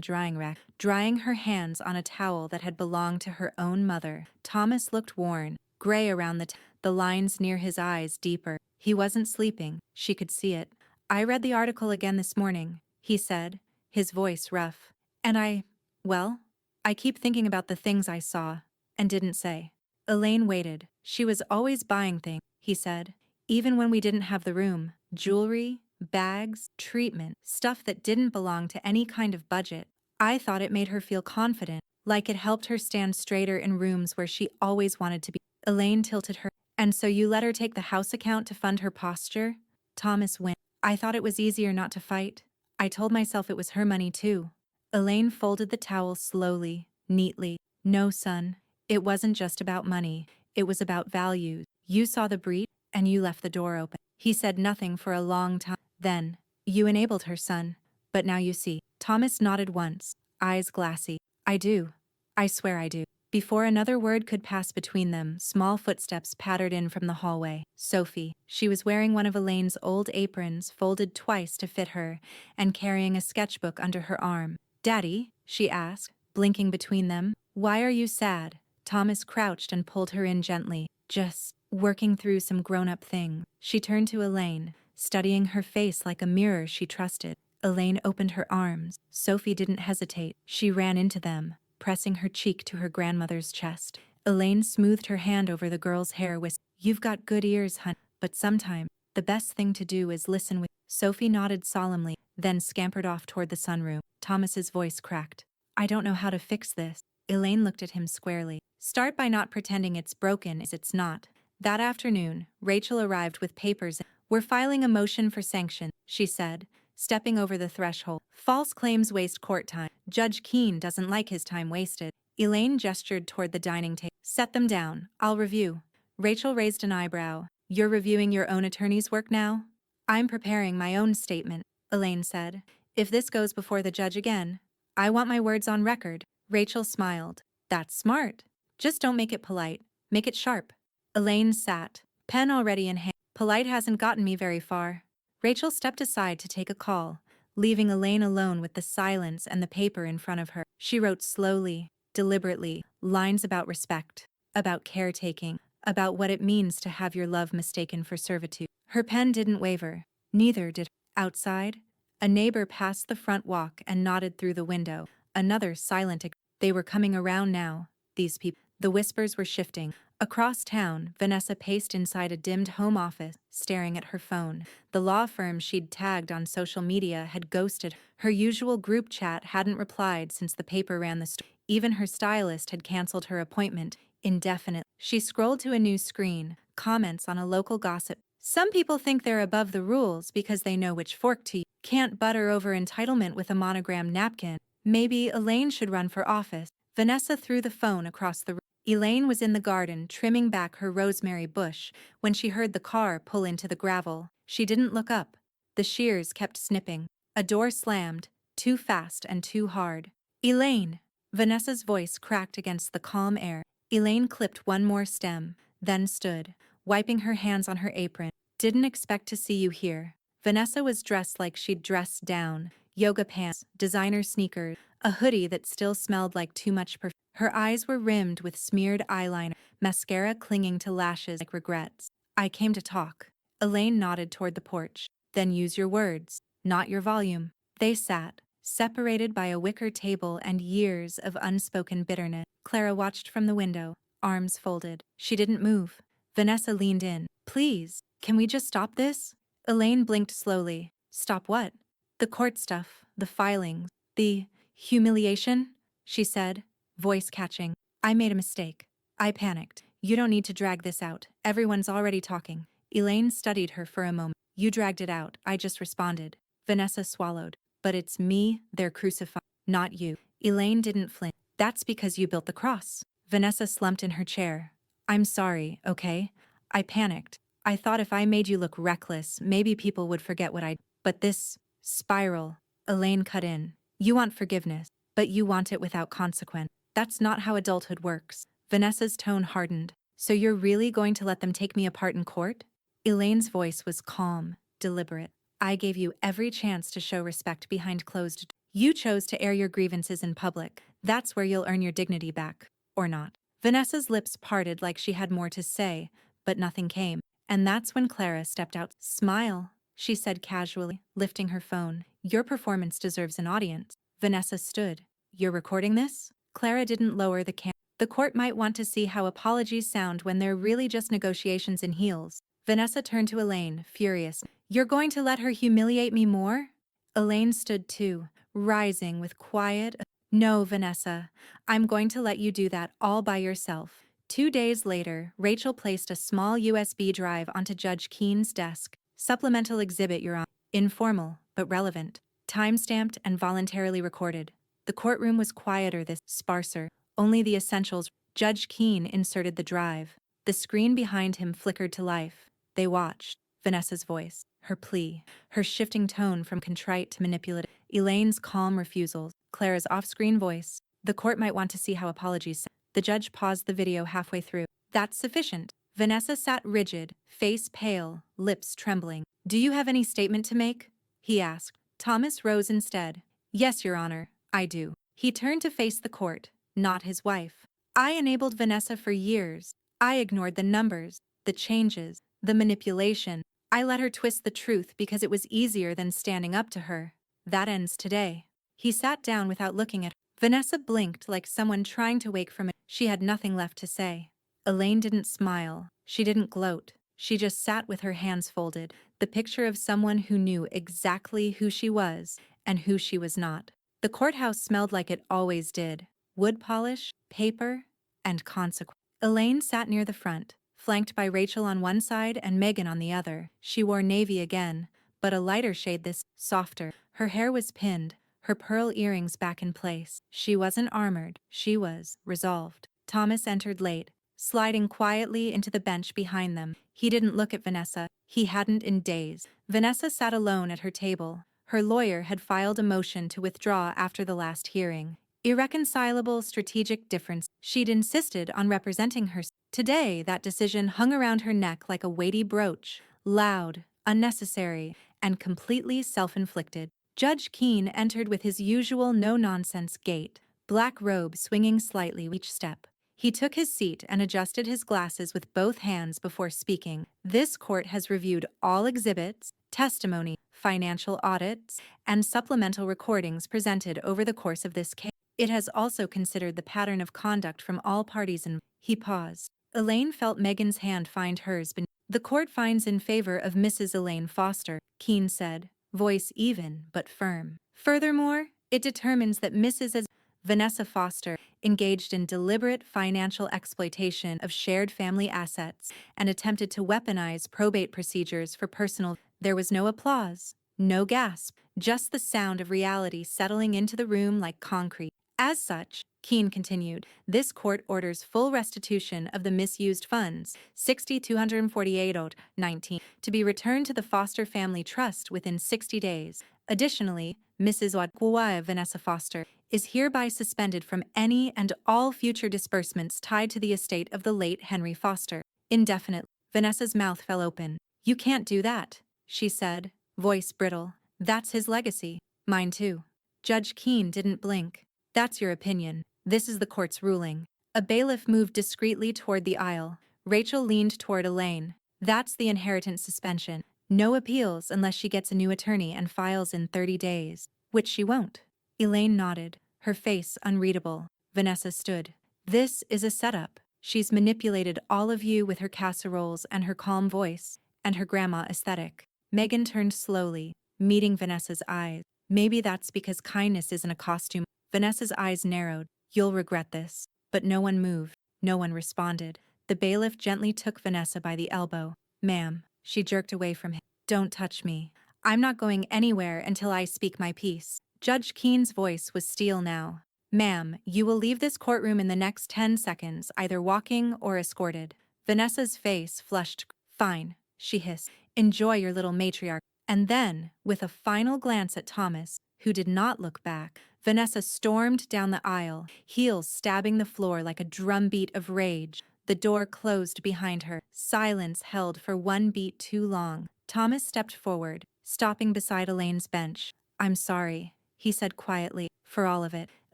drying rack, drying her hands on a towel that had belonged to her own mother. Thomas looked worn, gray around the lines near his eyes deeper. He wasn't sleeping, she could see it. I read the article again this morning, he said, his voice rough. And well, I keep thinking about the things I saw and didn't say. Elaine waited. She was always buying things, he said. Even when we didn't have the room, jewelry, bags, treatment, stuff that didn't belong to any kind of budget. I thought it made her feel confident, like it helped her stand straighter in rooms where she always wanted to be. Elaine tilted her. And so you let her take the house account to fund her posture? Thomas winced. I thought it was easier not to fight. I told myself it was her money too. Elaine folded the towel slowly, neatly. No, son. It wasn't just about money. It was about values. You saw the breach, and you left the door open. He said nothing for a long time. Then, you enabled her, son. But now you see. Thomas nodded once, eyes glassy. I do. I swear I do. Before another word could pass between them, small footsteps pattered in from the hallway. Sophie. She was wearing one of Elaine's old aprons, folded twice to fit her, and carrying a sketchbook under her arm. Daddy? She asked, blinking between them. Why are you sad? Thomas crouched and pulled her in gently. Just working through some grown-up thing. She turned to Elaine, studying her face like a mirror she trusted. Elaine opened her arms. Sophie didn't hesitate. She ran into them, pressing her cheek to her grandmother's chest. Elaine smoothed her hand over the girl's hair, whispering, You've got good ears, hun, but sometimes the best thing to do is listen with. Sophie nodded solemnly, then scampered off toward the sunroom. Thomas's voice cracked. I don't know how to fix this. Elaine looked at him squarely. Start by not pretending it's broken as it's not. That afternoon, Rachel arrived with papers. We're filing a motion for sanction, she said, stepping over the threshold. False claims waste court time. Judge Keene doesn't like his time wasted. Elaine gestured toward the dining table. Set them down. I'll review. Rachel raised an eyebrow. You're reviewing your own attorney's work now? I'm preparing my own statement, Elaine said. If this goes before the judge again, I want my words on record. Rachel smiled. That's smart. Just don't make it polite. Make it sharp. Elaine sat, pen already in hand. Polite hasn't gotten me very far. Rachel stepped aside to take a call, leaving Elaine alone with the silence and the paper in front of her. She wrote slowly, deliberately, lines about respect, about caretaking, about what it means to have your love mistaken for servitude. Her pen didn't waver. Neither did her. Outside, a neighbor passed the front walk and nodded through the window. Another silent. They were coming around now, these people. The whispers were shifting. Across town, Vanessa paced inside a dimmed home office, staring at her phone. The law firm she'd tagged on social media had ghosted her. Her usual group chat hadn't replied since the paper ran the story. Even her stylist had canceled her appointment indefinitely. She scrolled to a news screen, comments on a local gossip. Some people think they're above the rules because they know which fork to use. Can't butter over entitlement with a monogram napkin. Maybe Elaine should run for office. Vanessa threw the phone across the room. Elaine was in the garden trimming back her rosemary bush when she heard the car pull into the gravel. She didn't look up. The shears kept snipping. A door slammed, too fast and too hard. Elaine! Vanessa's voice cracked against the calm air. Elaine clipped one more stem, then stood, wiping her hands on her apron. Didn't expect to see you here. Vanessa was dressed like she'd dressed down. Yoga pants, designer sneakers, a hoodie that still smelled like too much perfume. Her eyes were rimmed with smeared eyeliner, mascara clinging to lashes like regrets. I came to talk. Elaine nodded toward the porch. Then use your words, not your volume. They sat, separated by a wicker table and years of unspoken bitterness. Clara watched from the window, arms folded. She didn't move. Vanessa leaned in. Please, can we just stop this? Elaine blinked slowly. Stop what? The court stuff, the filings, the humiliation, she said, voice catching. I made a mistake. I panicked. You don't need to drag this out. Everyone's already talking. Elaine studied her for a moment. You dragged it out. I just responded. Vanessa swallowed. But it's me they're crucifying, not you. Elaine didn't flinch. That's because you built the cross. Vanessa slumped in her chair. I'm sorry, okay? I panicked. I thought if I made you look reckless, maybe people would forget what I. But this spiral. Elaine cut in. You want forgiveness, but you want it without consequence. That's not how adulthood works. Vanessa's tone hardened. So you're really going to let them take me apart in court? Elaine's voice was calm, deliberate. I gave you every chance to show respect behind closed doors. You chose to air your grievances in public. That's where you'll earn your dignity back. Or not. Vanessa's lips parted like she had more to say, but nothing came. And that's when Clara stepped out. Smile, she said casually, lifting her phone. Your performance deserves an audience. Vanessa stood. You're recording this? Clara didn't lower the camera. The court might want to see how apologies sound when they're really just negotiations in heels. Vanessa turned to Elaine, furious. You're going to let her humiliate me more? Elaine stood too, rising with quiet. No, Vanessa. I'm going to let you do that all by yourself. 2 days later, Rachel placed a small USB drive onto Judge Keen's desk. Supplemental exhibit, Your Honor. Informal, but relevant. Time-stamped and voluntarily recorded. The courtroom was quieter this, sparser. Only the essentials. Judge Keen inserted the drive. The screen behind him flickered to life. They watched. Vanessa's voice, her plea, her shifting tone from contrite to manipulative. Elaine's calm refusals, Clara's off-screen voice. The court might want to see how apologies sound. The judge paused the video halfway through. That's sufficient. Vanessa sat rigid, face pale, lips trembling. Do you have any statement to make? He asked. Thomas rose instead. Yes, Your Honor, I do. He turned to face the court, not his wife. I enabled Vanessa for years. I ignored the numbers, the changes, the manipulation. I let her twist the truth because it was easier than standing up to her. That ends today. He sat down without looking at her. Vanessa blinked like someone trying to wake from it. She had nothing left to say. Elaine didn't smile. She didn't gloat. She just sat with her hands folded, the picture of someone who knew exactly who she was and who she was not. The courthouse smelled like it always did. Wood polish, paper, and consequence. Elaine sat near the front, flanked by Rachel on one side and Megan on the other. She wore navy again, but a lighter shade this, softer. Her hair was pinned, her pearl earrings back in place. She wasn't armored, she was resolved. Thomas entered late, sliding quietly into the bench behind them. He didn't look at Vanessa. He hadn't in days. Vanessa sat alone at her table. Her lawyer had filed a motion to withdraw after the last hearing. Irreconcilable strategic difference. She'd insisted on representing her. Today, that decision hung around her neck like a weighty brooch, loud, unnecessary, and completely self-inflicted. Judge Keen entered with his usual no-nonsense gait, black robe swinging slightly each step. He took his seat and adjusted his glasses with both hands before speaking. This court has reviewed all exhibits, testimony, financial audits, and supplemental recordings presented over the course of this case. It has also considered the pattern of conduct from all parties and he paused. Elaine felt Megan's hand find hers beneath. The court finds in favor of Mrs. Elaine Foster, Keen said, voice even but firm. Furthermore, it determines that Mrs. Vanessa Foster engaged in deliberate financial exploitation of shared family assets and attempted to weaponize probate procedures for personal. There was no applause, no gasp, just the sound of reality settling into the room like concrete. As such, Keen continued, this court orders full restitution of the misused funds, 60,248.19, to be returned to the Foster Family Trust within 60 days. Additionally, Mrs. Wadkwa Vanessa Foster is hereby suspended from any and all future disbursements tied to the estate of the late Henry Foster. Indefinitely. Vanessa's mouth fell open. You can't do that, she said, voice brittle. That's his legacy. Mine too. Judge Keen didn't blink. That's your opinion. This is the court's ruling. A bailiff moved discreetly toward the aisle. Rachel leaned toward Elaine. That's the inheritance suspension. No appeals unless she gets a new attorney and files in 30 days. Which she won't. Elaine nodded, her face unreadable. Vanessa stood. This is a setup. She's manipulated all of you with her casseroles and her calm voice, and her grandma aesthetic. Megan turned slowly, meeting Vanessa's eyes. Maybe that's because kindness isn't a costume. Vanessa's eyes narrowed. You'll regret this. But no one moved. No one responded. The bailiff gently took Vanessa by the elbow. Ma'am. She jerked away from him. Don't touch me. I'm not going anywhere until I speak my piece. Judge Keen's voice was steel now. Ma'am, you will leave this courtroom in the next 10 seconds, either walking or escorted. Vanessa's face flushed. Fine, she hissed. Enjoy your little matriarch. And then, with a final glance at Thomas, who did not look back, Vanessa stormed down the aisle, heels stabbing the floor like a drumbeat of rage. The door closed behind her. Silence held for one beat too long. Thomas stepped forward, stopping beside Elaine's bench. "I'm sorry," he said quietly, "for all of it."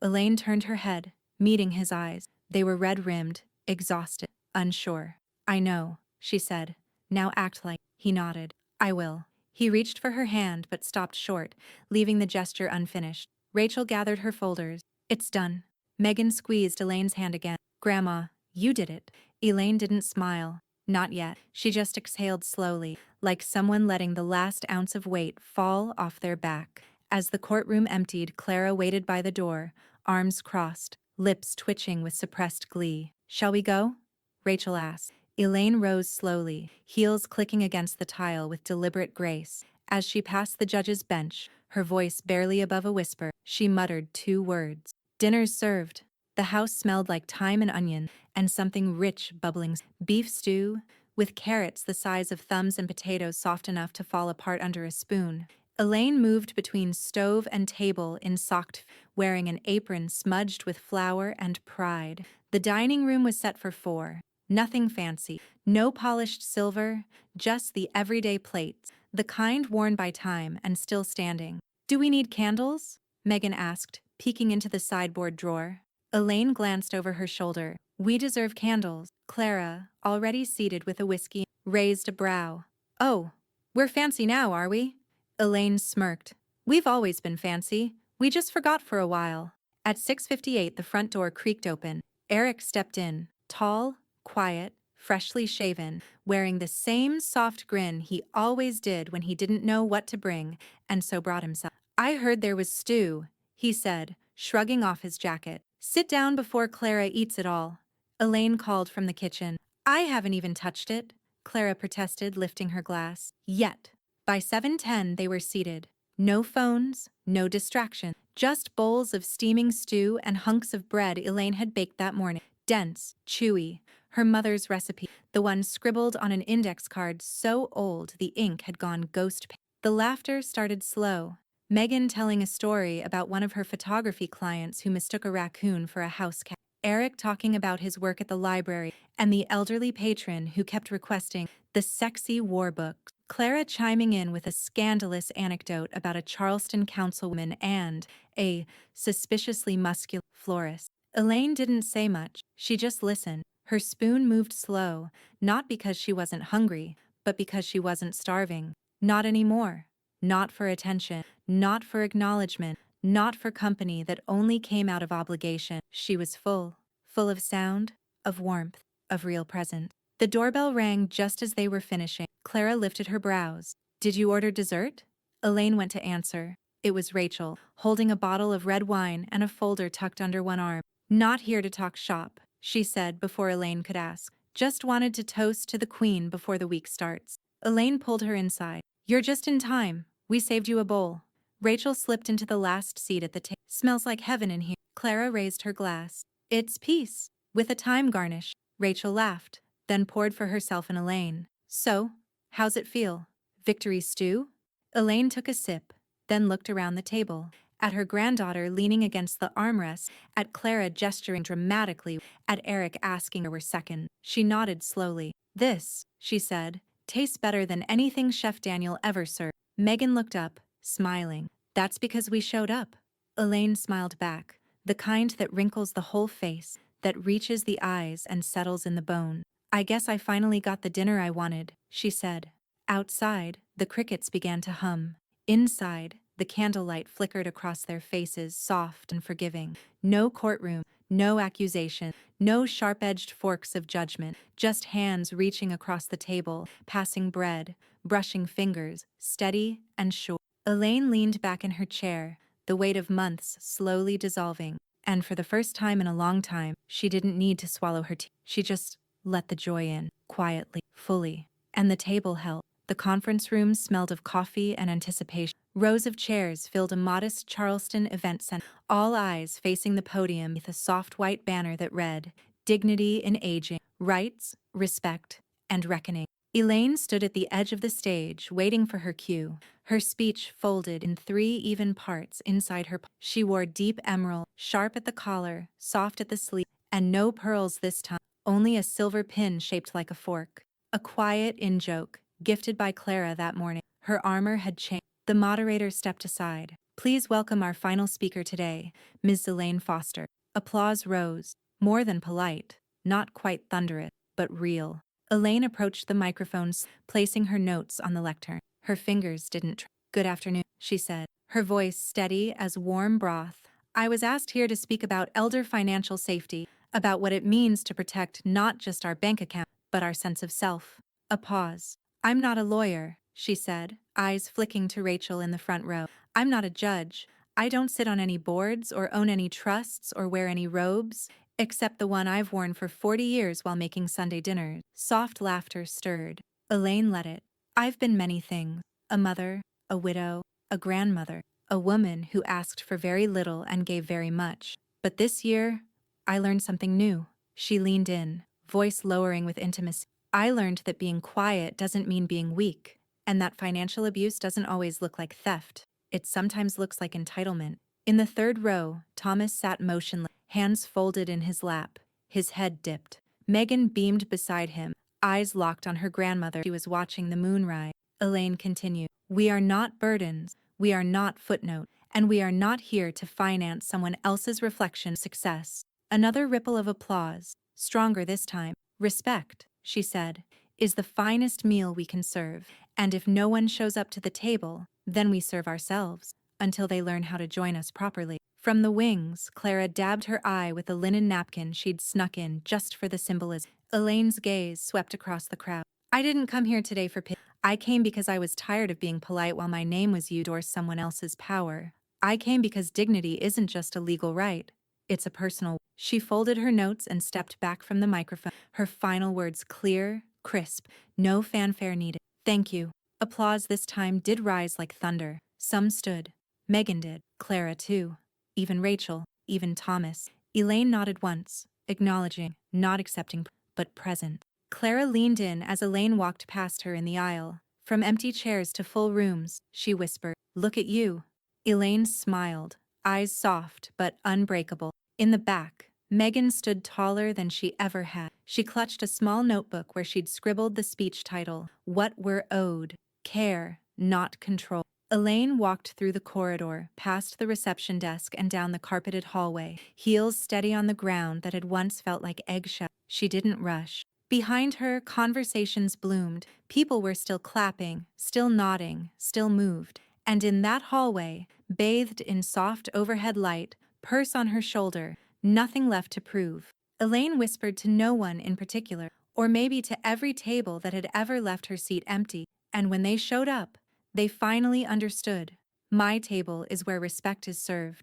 Elaine turned her head, meeting his eyes. They were red-rimmed, exhausted, unsure. "I know," she said. "Now act like." He nodded. "I will." He reached for her hand but stopped short, leaving the gesture unfinished. Rachel gathered her folders. "It's done." Megan squeezed Elaine's hand again. "Grandma, you did it." Elaine didn't smile. Not yet. She just exhaled slowly, like someone letting the last ounce of weight fall off their back. As the courtroom emptied, Clara waited by the door, arms crossed, lips twitching with suppressed glee. "Shall we go?" Rachel asked. Elaine rose slowly, heels clicking against the tile with deliberate grace. As she passed the judge's bench, her voice barely above a whisper, she muttered 2 words. "Dinner's served." The house smelled like thyme and onion, and something rich bubbling. Beef stew, with carrots the size of thumbs and potatoes soft enough to fall apart under a spoon. Elaine moved between stove and table in socked, wearing an apron smudged with flour and pride. The dining room was set for 4. Nothing fancy, no polished silver, just the everyday plates, the kind worn by time and still standing. "Do we need candles?" Megan asked, peeking into the sideboard drawer. Elaine glanced over her shoulder. "We deserve candles." Clara, already seated with a whiskey, raised a brow. "Oh, we're fancy now, are we?" Elaine smirked. "We've always been fancy. We just forgot for a while." At 6:58, the front door creaked open. Eric stepped in, tall, quiet, freshly shaven, wearing the same soft grin he always did when he didn't know what to bring, and so brought himself. "I heard there was stew," he said, shrugging off his jacket. "Sit down before Clara eats it all." Elaine called from the kitchen. "I haven't even touched it," Clara protested, lifting her glass. Yet. By 7:10 they were seated. No phones, no distraction, just bowls of steaming stew and hunks of bread Elaine had baked that morning. Dense, chewy, her mother's recipe, the one scribbled on an index card so old the ink had gone ghost pale. The laughter started slow. Megan telling a story about one of her photography clients who mistook a raccoon for a house cat. Eric talking about his work at the library, and the elderly patron who kept requesting the sexy war book. Clara chiming in with a scandalous anecdote about a Charleston councilwoman and a suspiciously muscular florist. Elaine didn't say much. She just listened. Her spoon moved slow, not because she wasn't hungry, but because she wasn't starving. Not anymore. Not for attention, not for acknowledgement, not for company that only came out of obligation. She was full. Full of sound, of warmth, of real presence. The doorbell rang just as they were finishing. Clara lifted her brows. "Did you order dessert?" Elaine went to answer. It was Rachel, holding a bottle of red wine and a folder tucked under one arm. "Not here to talk shop," she said before Elaine could ask. "Just wanted to toast to the Queen before the week starts." Elaine pulled her inside. "You're just in time. We saved you a bowl." Rachel slipped into the last seat at the table. "Smells like heaven in here." Clara raised her glass. "It's peace, with a thyme garnish." Rachel laughed, then poured for herself and Elaine. "So, how's it feel? Victory stew?" Elaine took a sip, then looked around the table. At her granddaughter leaning against the armrest, at Clara gesturing dramatically, at Eric asking her second. She nodded slowly. "This," she said, "tastes better than anything Chef Daniel ever served." Megan looked up, smiling. "That's because we showed up." Elaine smiled back, the kind that wrinkles the whole face, that reaches the eyes and settles in the bone. "I guess I finally got the dinner I wanted," she said. Outside, the crickets began to hum. Inside, the candlelight flickered across their faces, soft and forgiving. No courtroom, no accusation, no sharp-edged forks of judgment, just hands reaching across the table, passing bread, brushing fingers, steady and sure. Elaine leaned back in her chair, the weight of months slowly dissolving. And for the first time in a long time, she didn't need to swallow her tea. She just let the joy in, quietly, fully. And the table held. The conference room smelled of coffee and anticipation. Rows of chairs filled a modest Charleston event center, all eyes facing the podium with a soft white banner that read, "Dignity in Aging, Rights, Respect, and Reckoning." Elaine stood at the edge of the stage, waiting for her cue, her speech folded in 3 even parts inside her. She wore deep emerald, sharp at the collar, soft at the sleeve, and no pearls this time, only a silver pin shaped like a fork. A quiet in-joke, gifted by Clara that morning. Her armor had changed. The moderator stepped aside. Please welcome our final speaker today, Ms. Elaine Foster. Applause rose. More than polite, not quite thunderous, but real. Elaine approached the microphones, placing her notes on the lectern. Her fingers didn't Good afternoon, she said, her voice steady as warm broth. I was asked here to speak about elder financial safety, about what it means to protect not just our bank account, but our sense of self. A pause. I'm not a lawyer, she said, eyes flicking to Rachel in the front row. I'm not a judge. I don't sit on any boards or own any trusts or wear any robes, except the one I've worn for 40 years while making Sunday dinners. Soft laughter stirred. Elaine let it. I've been many things. A mother, a widow, a grandmother, a woman who asked for very little and gave very much. But this year, I learned something new. She leaned in, voice lowering with intimacy. I learned that being quiet doesn't mean being weak, and that financial abuse doesn't always look like theft. It sometimes looks like entitlement. In the third row, Thomas sat motionless, hands folded in his lap, his head dipped. Megan beamed beside him, eyes locked on her grandmother. She was watching the moonrise. Elaine continued, we are not burdens, we are not footnotes, and we are not here to finance someone else's reflection of success. Another ripple of applause, stronger this time. Respect, she said, is the finest meal we can serve, and if no one shows up to the table, then we serve ourselves, until they learn how to join us properly. From the wings, Clara dabbed her eye with a linen napkin she'd snuck in just for the symbolism. Elaine's gaze swept across the crowd. I didn't come here today for pity. I came because I was tired of being polite while my name was used or someone else's power. I came because dignity isn't just a legal right. It's a personal. She folded her notes and stepped back from the microphone, her final words clear, crisp, no fanfare needed. Thank you. Applause this time did rise like thunder. Some stood. Megan did. Clara too. Even Rachel. Even Thomas. Elaine nodded once, acknowledging, not accepting, but present. Clara leaned in as Elaine walked past her in the aisle. From empty chairs to full rooms, she whispered, look at you. Elaine smiled, eyes soft but unbreakable. In the back, Megan stood taller than she ever had. She clutched a small notebook where she'd scribbled the speech title, What We're Owed, Care, Not Control. Elaine walked through the corridor, past the reception desk and down the carpeted hallway, heels steady on the ground that had once felt like eggshell. She didn't rush. Behind her, conversations bloomed. People were still clapping, still nodding, still moved. And in that hallway, bathed in soft overhead light, purse on her shoulder, nothing left to prove. Elaine whispered to no one in particular, or maybe to every table that had ever left her seat empty. And when they showed up, they finally understood. My table is where respect is served.